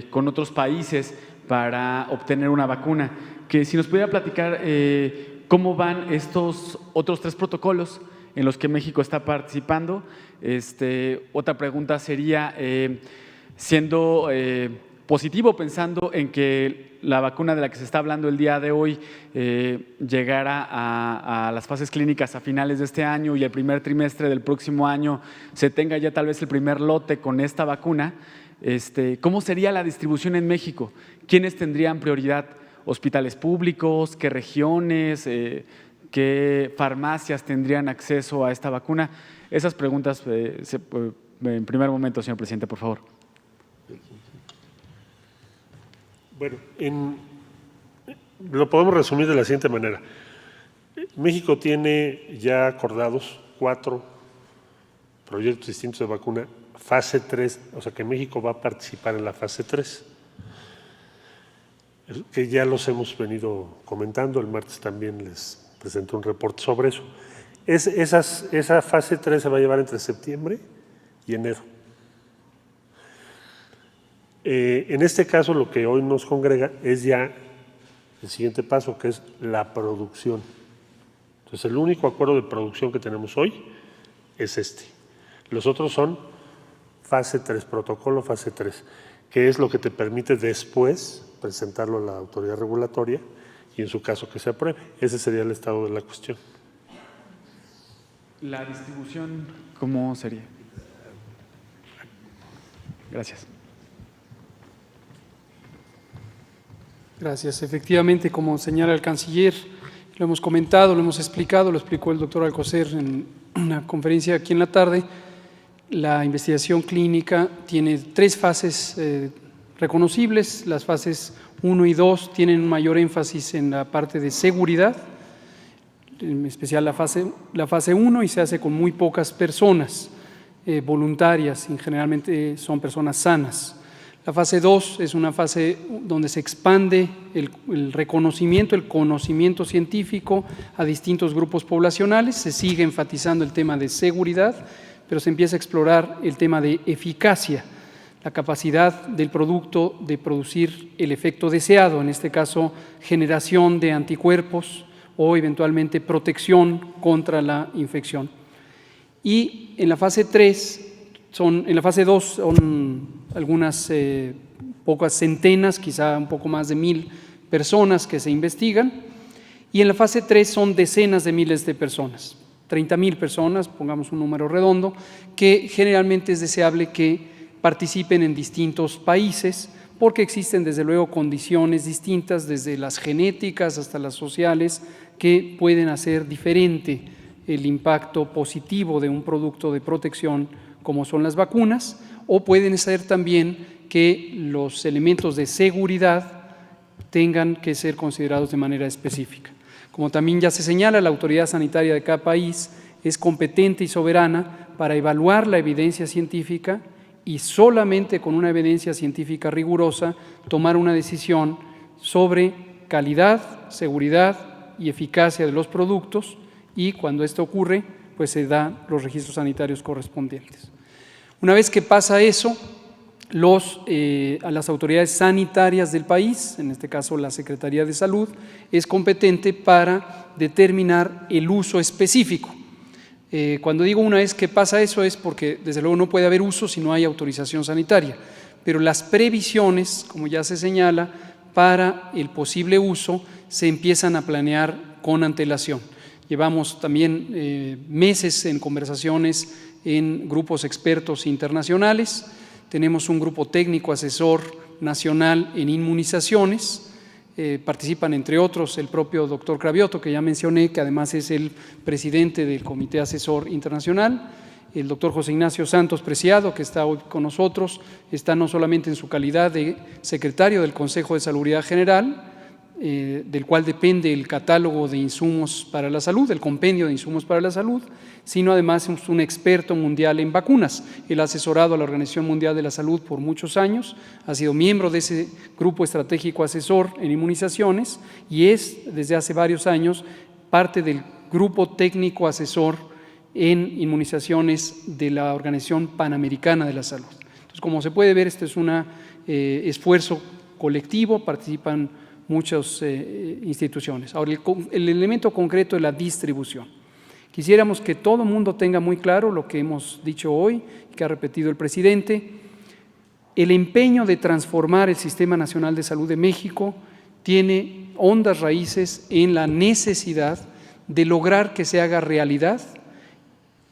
con otros países para obtener una vacuna. Que si nos pudiera platicar cómo van estos otros 3 protocolos en los que México está participando. Otra pregunta sería, siendo positivo, pensando en que la vacuna de la que se está hablando el día de hoy llegara a las fases clínicas a finales de este año y el primer trimestre del próximo año se tenga ya tal vez el primer lote con esta vacuna, ¿cómo sería la distribución en México? ¿Quiénes tendrían prioridad? ¿Hospitales públicos? ¿Qué regiones? ¿Qué farmacias tendrían acceso a esta vacuna? Esas preguntas en primer momento, señor presidente, por favor. Bueno, lo podemos resumir de la siguiente manera. México tiene ya acordados 4 proyectos distintos de vacuna, fase 3, o sea que México va a participar en la fase 3, que ya los hemos venido comentando. El martes también les presenté un reporte sobre eso. Esa fase 3 se va a llevar entre septiembre y enero. En este caso, lo que hoy nos congrega es ya el siguiente paso, que es la producción. Entonces, el único acuerdo de producción que tenemos hoy es este. Los otros son fase 3, protocolo fase 3, que es lo que te permite después presentarlo a la autoridad regulatoria y en su caso que se apruebe. Ese sería el estado de la cuestión. ¿La distribución cómo sería? Gracias. Gracias. Efectivamente, como señala el canciller, lo hemos comentado, lo hemos explicado, lo explicó el doctor Alcocer en una conferencia aquí en la tarde. La investigación clínica tiene 3 fases reconocibles. Las fases 1 y 2 tienen un mayor énfasis en la parte de seguridad, en especial la fase 1, y se hace con muy pocas personas voluntarias, y generalmente son personas sanas. La fase 2 es una fase donde se expande el reconocimiento, el conocimiento científico a distintos grupos poblacionales. Se sigue enfatizando el tema de seguridad, pero se empieza a explorar el tema de eficacia, la capacidad del producto de producir el efecto deseado, en este caso generación de anticuerpos o eventualmente protección contra la infección. Y en la fase 2 son algunas pocas centenas, quizá un poco más de 1,000 personas que se investigan, y en la fase 3 son decenas de miles de personas, 30,000 personas, pongamos un número redondo, que generalmente es deseable que participen en distintos países, porque existen desde luego condiciones distintas, desde las genéticas hasta las sociales, que pueden hacer diferente el impacto positivo de un producto de protección como son las vacunas, o pueden ser también que los elementos de seguridad tengan que ser considerados de manera específica. Como también ya se señala, la autoridad sanitaria de cada país es competente y soberana para evaluar la evidencia científica y solamente con una evidencia científica rigurosa tomar una decisión sobre calidad, seguridad y eficacia de los productos, y cuando esto ocurre, pues se dan los registros sanitarios correspondientes. Una vez que pasa eso, a las autoridades sanitarias del país, en este caso la Secretaría de Salud, es competente para determinar el uso específico. Cuando digo una vez que pasa eso es porque desde luego no puede haber uso si no hay autorización sanitaria, pero las previsiones, como ya se señala, para el posible uso se empiezan a planear con antelación. Llevamos también meses en conversaciones en grupos expertos internacionales. Tenemos un grupo técnico asesor nacional en inmunizaciones. Participan, entre otros, el propio doctor Cravioto, que ya mencioné, que además es el presidente del Comité Asesor Internacional. El doctor José Ignacio Santos Preciado, que está hoy con nosotros, está no solamente en su calidad de secretario del Consejo de Salubridad General, del cual depende el catálogo de insumos para la salud, el compendio de insumos para la salud, sino además es un experto mundial en vacunas. Él ha asesorado a la Organización Mundial de la Salud por muchos años, ha sido miembro de ese grupo estratégico asesor en inmunizaciones y es, desde hace varios años, parte del grupo técnico asesor en inmunizaciones de la Organización Panamericana de la Salud. Entonces, como se puede ver, este es un esfuerzo colectivo, participan muchas instituciones. Ahora, el elemento concreto de la distribución. Quisiéramos que todo el mundo tenga muy claro lo que hemos dicho hoy, que ha repetido el presidente. El empeño de transformar el Sistema Nacional de Salud de México tiene hondas raíces en la necesidad de lograr que se haga realidad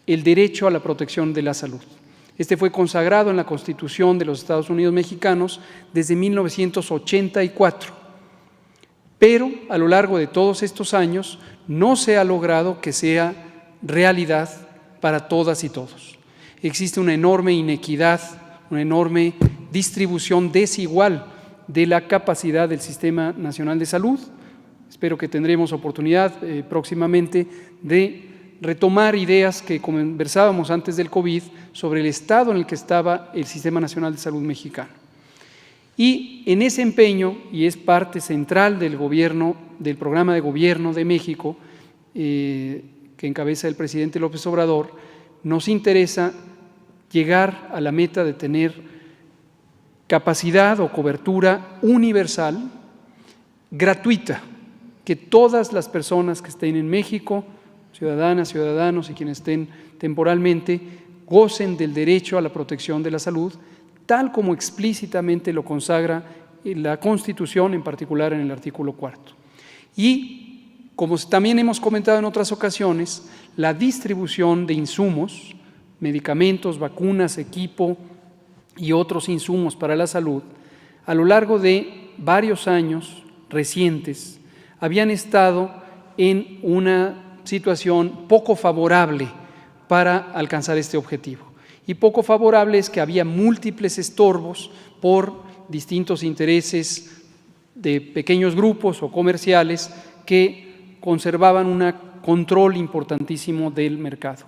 el derecho a la protección de la salud. Este fue consagrado en la Constitución de los Estados Unidos mexicanos desde 1984. Pero a lo largo de todos estos años no se ha logrado que sea realidad para todas y todos. Existe una enorme inequidad, una enorme distribución desigual de la capacidad del Sistema Nacional de Salud. Espero que tendremos oportunidad próximamente de retomar ideas que conversábamos antes del COVID sobre el estado en el que estaba el Sistema Nacional de Salud mexicano. Y en ese empeño, y es parte central del gobierno, del programa de gobierno de México, que encabeza el presidente López Obrador, nos interesa llegar a la meta de tener capacidad o cobertura universal, gratuita, que todas las personas que estén en México, ciudadanas, ciudadanos y quienes estén temporalmente, gocen del derecho a la protección de la salud, tal como explícitamente lo consagra la Constitución, en particular en el artículo 4. Y, como también hemos comentado en otras ocasiones, la distribución de insumos, medicamentos, vacunas, equipo y otros insumos para la salud, a lo largo de varios años recientes, habían estado en una situación poco favorable para alcanzar este objetivo. Y poco favorable es que había múltiples estorbos por distintos intereses de pequeños grupos o comerciales que conservaban un control importantísimo del mercado.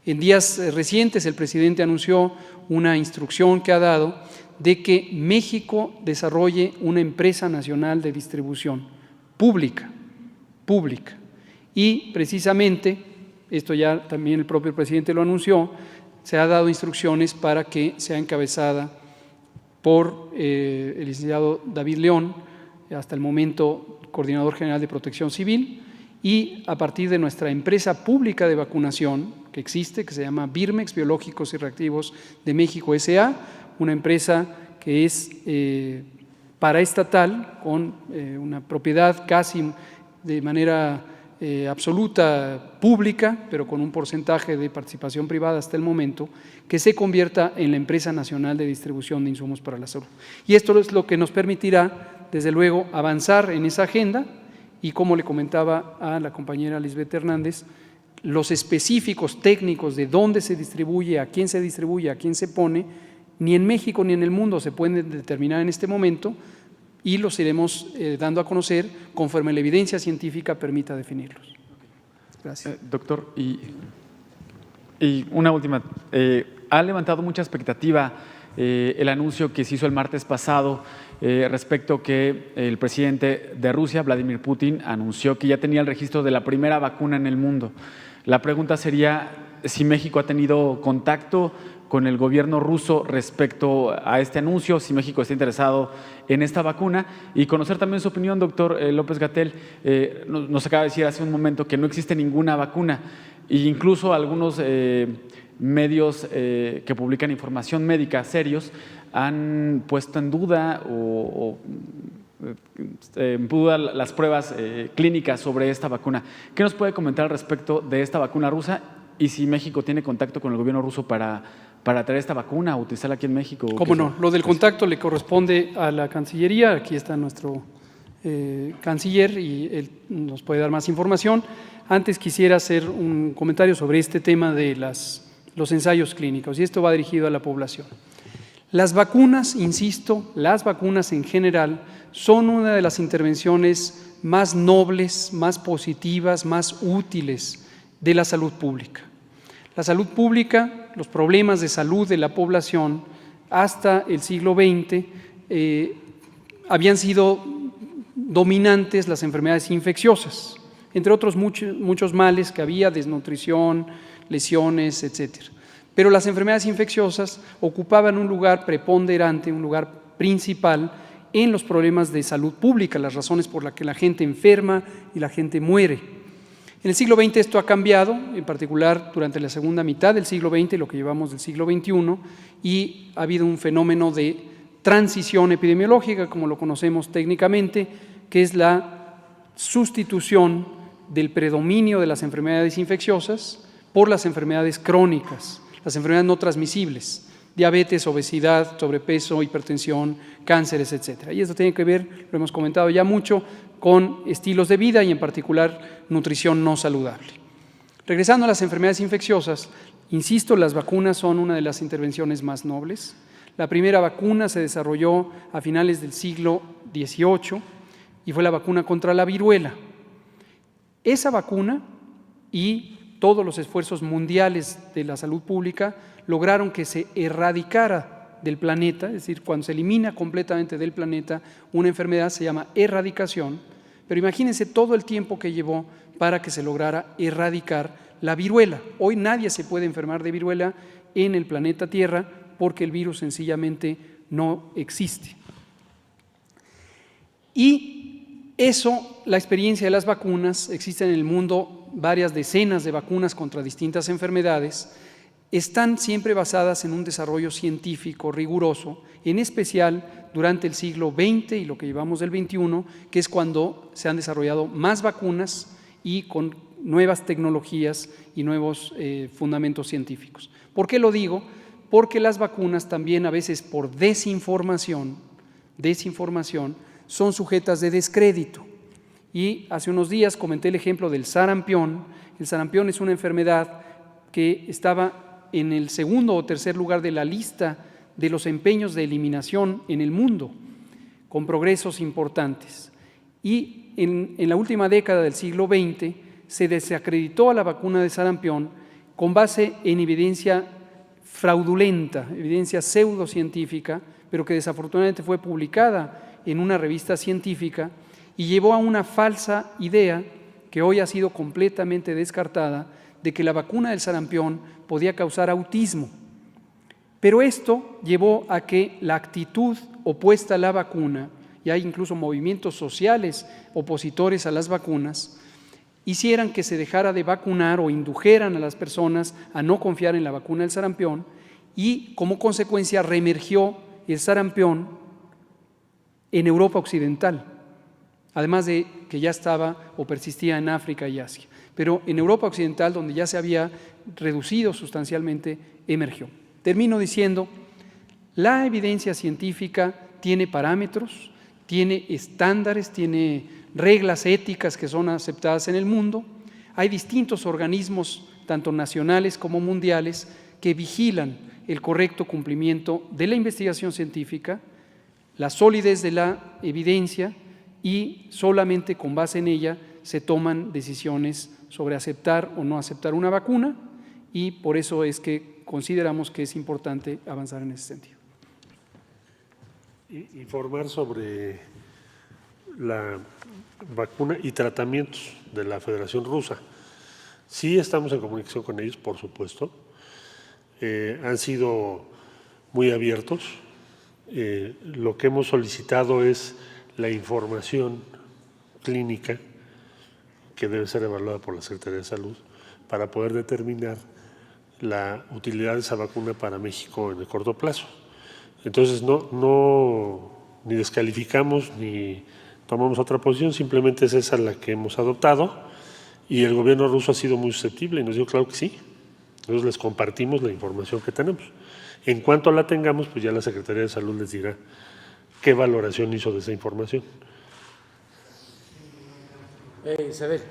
En días recientes el presidente anunció una instrucción que ha dado de que México desarrolle una empresa nacional de distribución pública. Y precisamente, esto ya también el propio presidente lo anunció, se ha dado instrucciones para que sea encabezada por el licenciado David León, hasta el momento Coordinador General de Protección Civil, y a partir de nuestra empresa pública de vacunación que existe, que se llama Birmex, Biológicos y Reactivos de México S.A., una empresa que es paraestatal, con una propiedad casi de manera absoluta pública, pero con un porcentaje de participación privada hasta el momento, que se convierta en la empresa nacional de distribución de insumos para la salud. Y esto es lo que nos permitirá, desde luego, avanzar en esa agenda y, como le comentaba a la compañera Lisbeth Hernández, los específicos técnicos de dónde se distribuye, a quién se pone, ni en México ni en el mundo se pueden determinar en este momento, y los iremos dando a conocer conforme la evidencia científica permita definirlos. Gracias. Doctor, y una última. Ha levantado mucha expectativa el anuncio que se hizo el martes pasado respecto que el presidente de Rusia, Vladimir Putin, anunció que ya tenía el registro de la primera vacuna en el mundo. La pregunta sería si México ha tenido contacto con el gobierno ruso respecto a este anuncio, si México está interesado en esta vacuna, y conocer también su opinión, doctor López-Gatell. Nos acaba de decir hace un momento que no existe ninguna vacuna, e incluso algunos medios que publican información médica serios han puesto en duda en duda las pruebas clínicas sobre esta vacuna. ¿Qué nos puede comentar al respecto de esta vacuna rusa y si México tiene contacto con el gobierno ruso para traer esta vacuna o utilizarla aquí en México? ¿Cómo no? Lo del contacto le corresponde a la Cancillería. Aquí está nuestro canciller y él nos puede dar más información. Antes quisiera hacer un comentario sobre este tema de los ensayos clínicos, y esto va dirigido a la población. Las vacunas, insisto, las vacunas en general son una de las intervenciones más nobles, más positivas, más útiles de la salud pública. La salud pública, los problemas de salud de la población hasta el siglo XX habían sido dominantes las enfermedades infecciosas, entre otros muchos males que había, desnutrición, lesiones, etc. Pero las enfermedades infecciosas ocupaban un lugar preponderante, un lugar principal en los problemas de salud pública, las razones por las que la gente enferma y la gente muere. En el siglo XX esto ha cambiado, en particular durante la segunda mitad del siglo XX, lo que llevamos del siglo XXI, y ha habido un fenómeno de transición epidemiológica, como lo conocemos técnicamente, que es la sustitución del predominio de las enfermedades infecciosas por las enfermedades crónicas, las enfermedades no transmisibles, diabetes, obesidad, sobrepeso, hipertensión, cánceres, etc. Y esto tiene que ver, lo hemos comentado ya mucho, con estilos de vida y en particular nutrición no saludable. Regresando a las enfermedades infecciosas, insisto, las vacunas son una de las intervenciones más nobles. La primera vacuna se desarrolló a finales del siglo XVIII y fue la vacuna contra la viruela. Esa vacuna y todos los esfuerzos mundiales de la salud pública lograron que se erradicara del planeta, es decir, cuando se elimina completamente del planeta una enfermedad se llama erradicación, pero imagínense todo el tiempo que llevó para que se lograra erradicar la viruela. Hoy nadie se puede enfermar de viruela en el planeta Tierra porque el virus sencillamente no existe. Y eso, la experiencia de las vacunas, existen en el mundo varias decenas de vacunas contra distintas enfermedades, están siempre basadas en un desarrollo científico riguroso, en especial durante el siglo XX y lo que llevamos del XXI, que es cuando se han desarrollado más vacunas y con nuevas tecnologías y nuevos fundamentos científicos. ¿Por qué lo digo? Porque las vacunas también a veces por desinformación son sujetas de descrédito. Y hace unos días comenté el ejemplo del sarampión. El sarampión es una enfermedad que estaba en el segundo o tercer lugar de la lista de los empeños de eliminación en el mundo, con progresos importantes. Y en la última década del siglo XX se desacreditó a la vacuna de sarampión con base en evidencia fraudulenta, evidencia pseudocientífica, pero que desafortunadamente fue publicada en una revista científica y llevó a una falsa idea que hoy ha sido completamente descartada de que la vacuna del sarampión podía causar autismo. Pero esto llevó a que la actitud opuesta a la vacuna, y hay incluso movimientos sociales opositores a las vacunas, hicieran que se dejara de vacunar o indujeran a las personas a no confiar en la vacuna del sarampión y como consecuencia reemergió el sarampión en Europa Occidental, además de que ya estaba o persistía en África y Asia. Pero en Europa Occidental, donde ya se había reducido sustancialmente, emergió. Termino diciendo, la evidencia científica tiene parámetros, tiene estándares, tiene reglas éticas que son aceptadas en el mundo. Hay distintos organismos, tanto nacionales como mundiales, que vigilan el correcto cumplimiento de la investigación científica, la solidez de la evidencia y solamente con base en ella se toman decisiones sobre aceptar o no aceptar una vacuna y por eso es que consideramos que es importante avanzar en ese sentido. Informar sobre la vacuna y tratamientos de la Federación Rusa. Sí estamos en comunicación con ellos, por supuesto. Han sido muy abiertos. Lo que hemos solicitado es la información clínica que debe ser evaluada por la Secretaría de Salud para poder determinar la utilidad de esa vacuna para México en el corto plazo. Entonces, ni descalificamos ni tomamos otra posición, simplemente es esa la que hemos adoptado y el gobierno ruso ha sido muy susceptible y nos dijo claro que sí. Entonces les compartimos la información que tenemos. En cuanto la tengamos, pues ya la Secretaría de Salud les dirá qué valoración hizo de esa información. Isabel.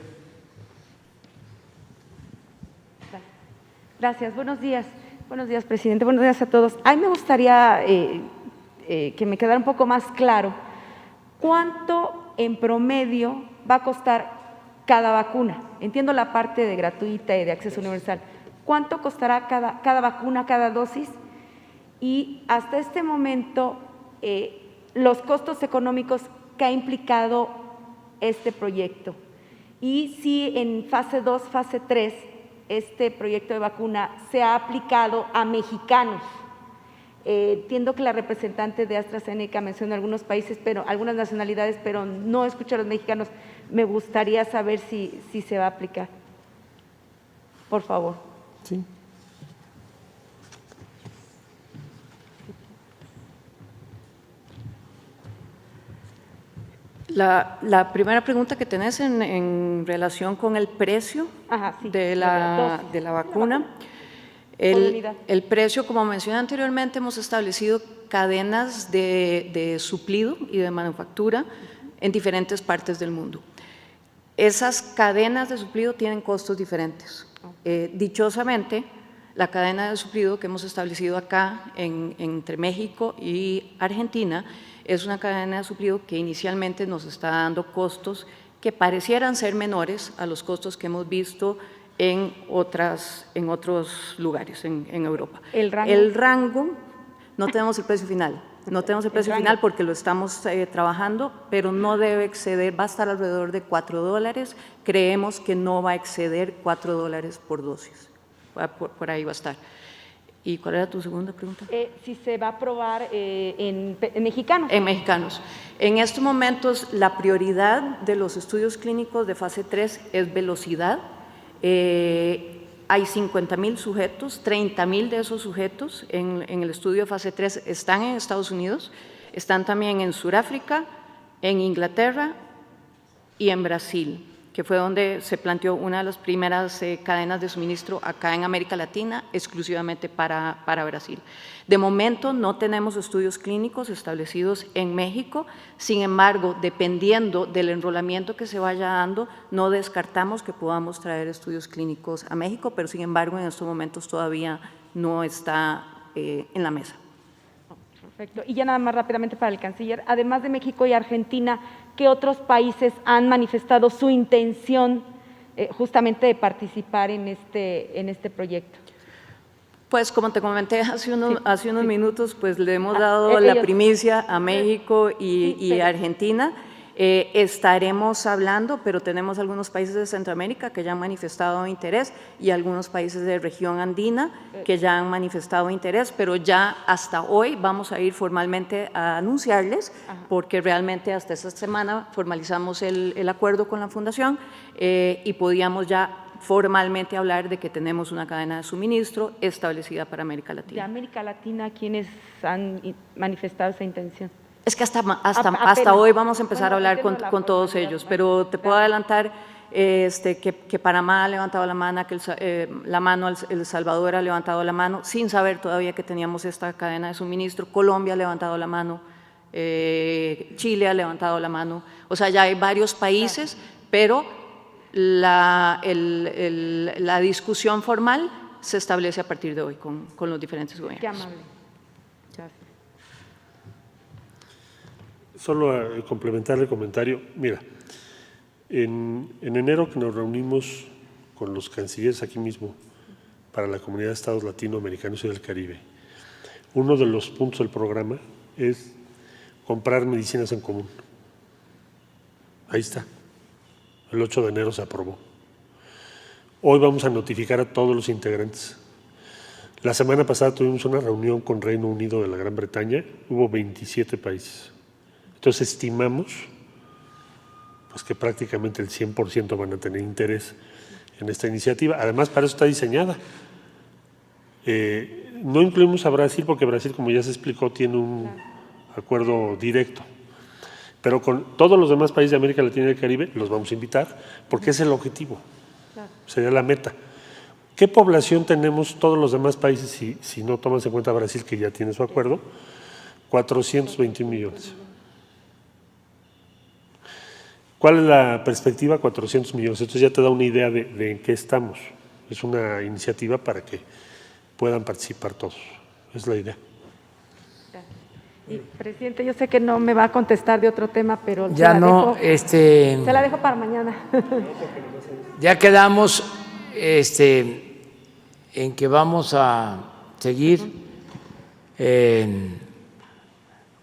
Gracias, buenos días. Buenos días, presidente. Buenos días a todos. A mí me gustaría que me quedara un poco más claro cuánto en promedio va a costar cada vacuna. Entiendo la parte de gratuita y de acceso universal. ¿Cuánto costará cada vacuna, cada dosis? Y hasta este momento, los costos económicos que ha implicado este proyecto. Y si en fase 2, fase 3, este proyecto de vacuna se ha aplicado a mexicanos. Entiendo que la representante de AstraZeneca menciona algunos países, algunas nacionalidades, pero no escucho a los mexicanos. Me gustaría saber si se va a aplicar. Por favor. Sí. La primera pregunta que tenés en relación con el precio de la vacuna. El precio, como mencioné anteriormente, hemos establecido cadenas de suplido y de manufactura en diferentes partes del mundo. Esas cadenas de suplido tienen costos diferentes. Dichosamente, la cadena de suplido que hemos establecido acá entre México y Argentina es una cadena de suplido que inicialmente nos está dando costos que parecieran ser menores a los costos que hemos visto en otros lugares en Europa. El rango, no tenemos el precio final. No tenemos el precio final porque lo estamos trabajando, pero no debe exceder, va a estar alrededor de $4. Creemos que no va a exceder $4 por dosis. Por ahí va a estar. ¿Y cuál era tu segunda pregunta? Si se va a aprobar en mexicanos. En mexicanos. En estos momentos, la prioridad de los estudios clínicos de fase 3 es velocidad. Hay 50,000 sujetos, 30,000 de esos sujetos en el estudio de fase 3 están en Estados Unidos, están también en Sudáfrica, en Inglaterra y en Brasil, que fue donde se planteó una de las primeras cadenas de suministro acá en América Latina, exclusivamente para Brasil. De momento no tenemos estudios clínicos establecidos en México, sin embargo, dependiendo del enrolamiento que se vaya dando, no descartamos que podamos traer estudios clínicos a México, pero sin embargo en estos momentos todavía no está en la mesa. Perfecto. Y ya nada más rápidamente para el canciller, además de México y Argentina, ¿qué otros países han manifestado su intención justamente de participar en este proyecto? Pues como te comenté hace unos minutos, pues le hemos dado la primicia a México y Argentina. Estaremos hablando, pero tenemos algunos países de Centroamérica que ya han manifestado interés y algunos países de región andina que ya han manifestado interés, pero ya hasta hoy vamos a ir formalmente a anunciarles, porque realmente hasta esta semana formalizamos el acuerdo con la Fundación y podíamos ya formalmente hablar de que tenemos una cadena de suministro establecida para América Latina. De América Latina, ¿quiénes han manifestado esa intención? Es que hasta hoy vamos a empezar a hablar con todos ellos, pero te puedo adelantar que Panamá ha levantado la mano, El Salvador ha levantado la mano, sin saber todavía que teníamos esta cadena de suministro. Colombia ha levantado la mano, Chile ha levantado la mano. O sea, ya hay varios países, pero la discusión formal se establece a partir de hoy con los diferentes gobiernos. Qué amable. Gracias. Solo a complementar el comentario, mira, en enero que nos reunimos con los cancilleres aquí mismo para la Comunidad de Estados Latinoamericanos y del Caribe, uno de los puntos del programa es comprar medicinas en común. Ahí está, el 8 de enero se aprobó. Hoy vamos a notificar a todos los integrantes. La semana pasada tuvimos una reunión con Reino Unido de la Gran Bretaña, hubo 27 países. Entonces estimamos pues, que prácticamente el 100% van a tener interés en esta iniciativa. Además, para eso está diseñada. No incluimos a Brasil porque Brasil, como ya se explicó, tiene un acuerdo directo. Pero con todos los demás países de América Latina y el Caribe los vamos a invitar porque es el objetivo, sería la meta. ¿Qué población tenemos todos los demás países si no tomas en cuenta Brasil, que ya tiene su acuerdo? 421 millones. ¿Cuál es la perspectiva? 400 millones. Entonces ya te da una idea de en qué estamos. Es una iniciativa para que puedan participar todos. Es la idea. Y, presidente, yo sé que no me va a contestar de otro tema, pero ya no, se la dejo para mañana. Ya quedamos en que vamos a seguir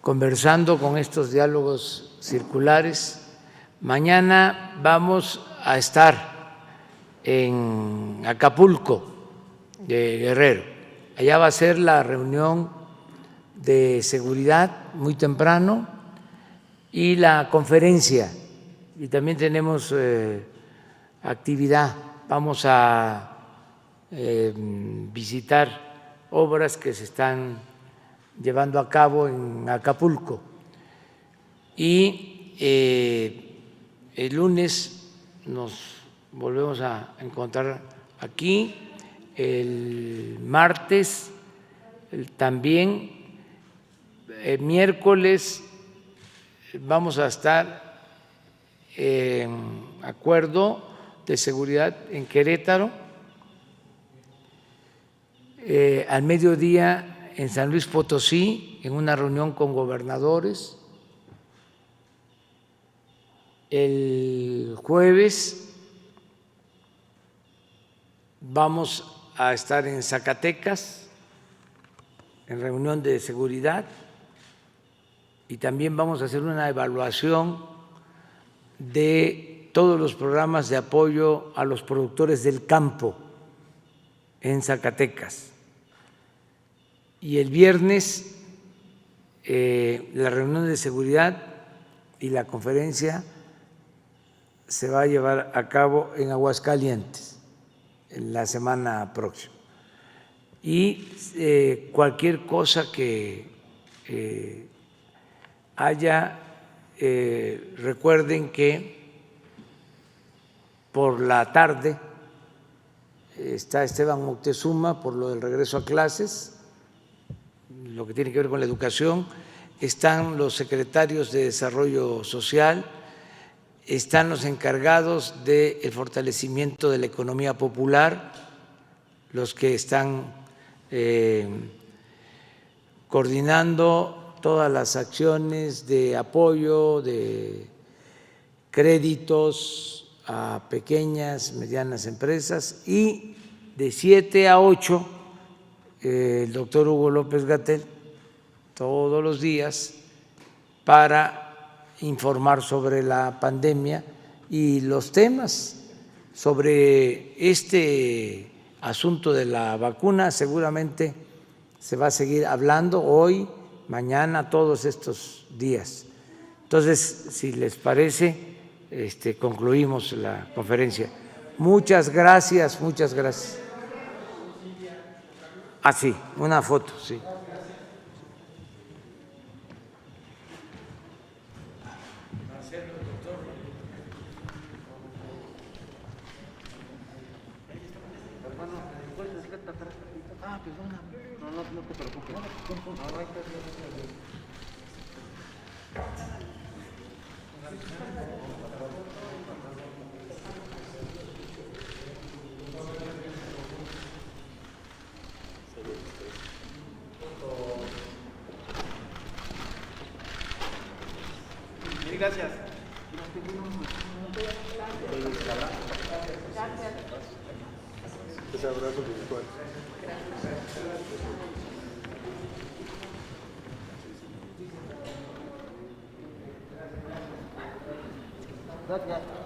conversando con estos diálogos circulares. Mañana vamos a estar en Acapulco, de Guerrero. Allá va a ser la reunión de seguridad muy temprano y la conferencia. Y también tenemos actividad. Vamos a visitar obras que se están llevando a cabo en Acapulco. Y el lunes nos volvemos a encontrar aquí, el martes también, miércoles vamos a estar en acuerdo de seguridad en Querétaro, al mediodía en San Luis Potosí, en una reunión con gobernadores. El jueves vamos a estar en Zacatecas, en reunión de seguridad, y también vamos a hacer una evaluación de todos los programas de apoyo a los productores del campo en Zacatecas. Y el viernes la reunión de seguridad y la conferencia se va a llevar a cabo en Aguascalientes en la semana próxima. Y cualquier cosa que haya, recuerden que por la tarde está Esteban Moctezuma por lo del regreso a clases, lo que tiene que ver con la educación, están los secretarios de Desarrollo Social, están los encargados del fortalecimiento de la economía popular, los que están coordinando todas las acciones de apoyo, de créditos a pequeñas, medianas empresas, y de 7 a 8 el doctor Hugo López-Gatell todos los días para informar sobre la pandemia y los temas sobre este asunto de la vacuna. Seguramente se va a seguir hablando hoy, mañana, todos estos días. Entonces, si les parece, concluimos la conferencia. Muchas gracias, muchas gracias. Ah, sí, una foto, sí. Gracias. Ese abrazo virtual. Gracias.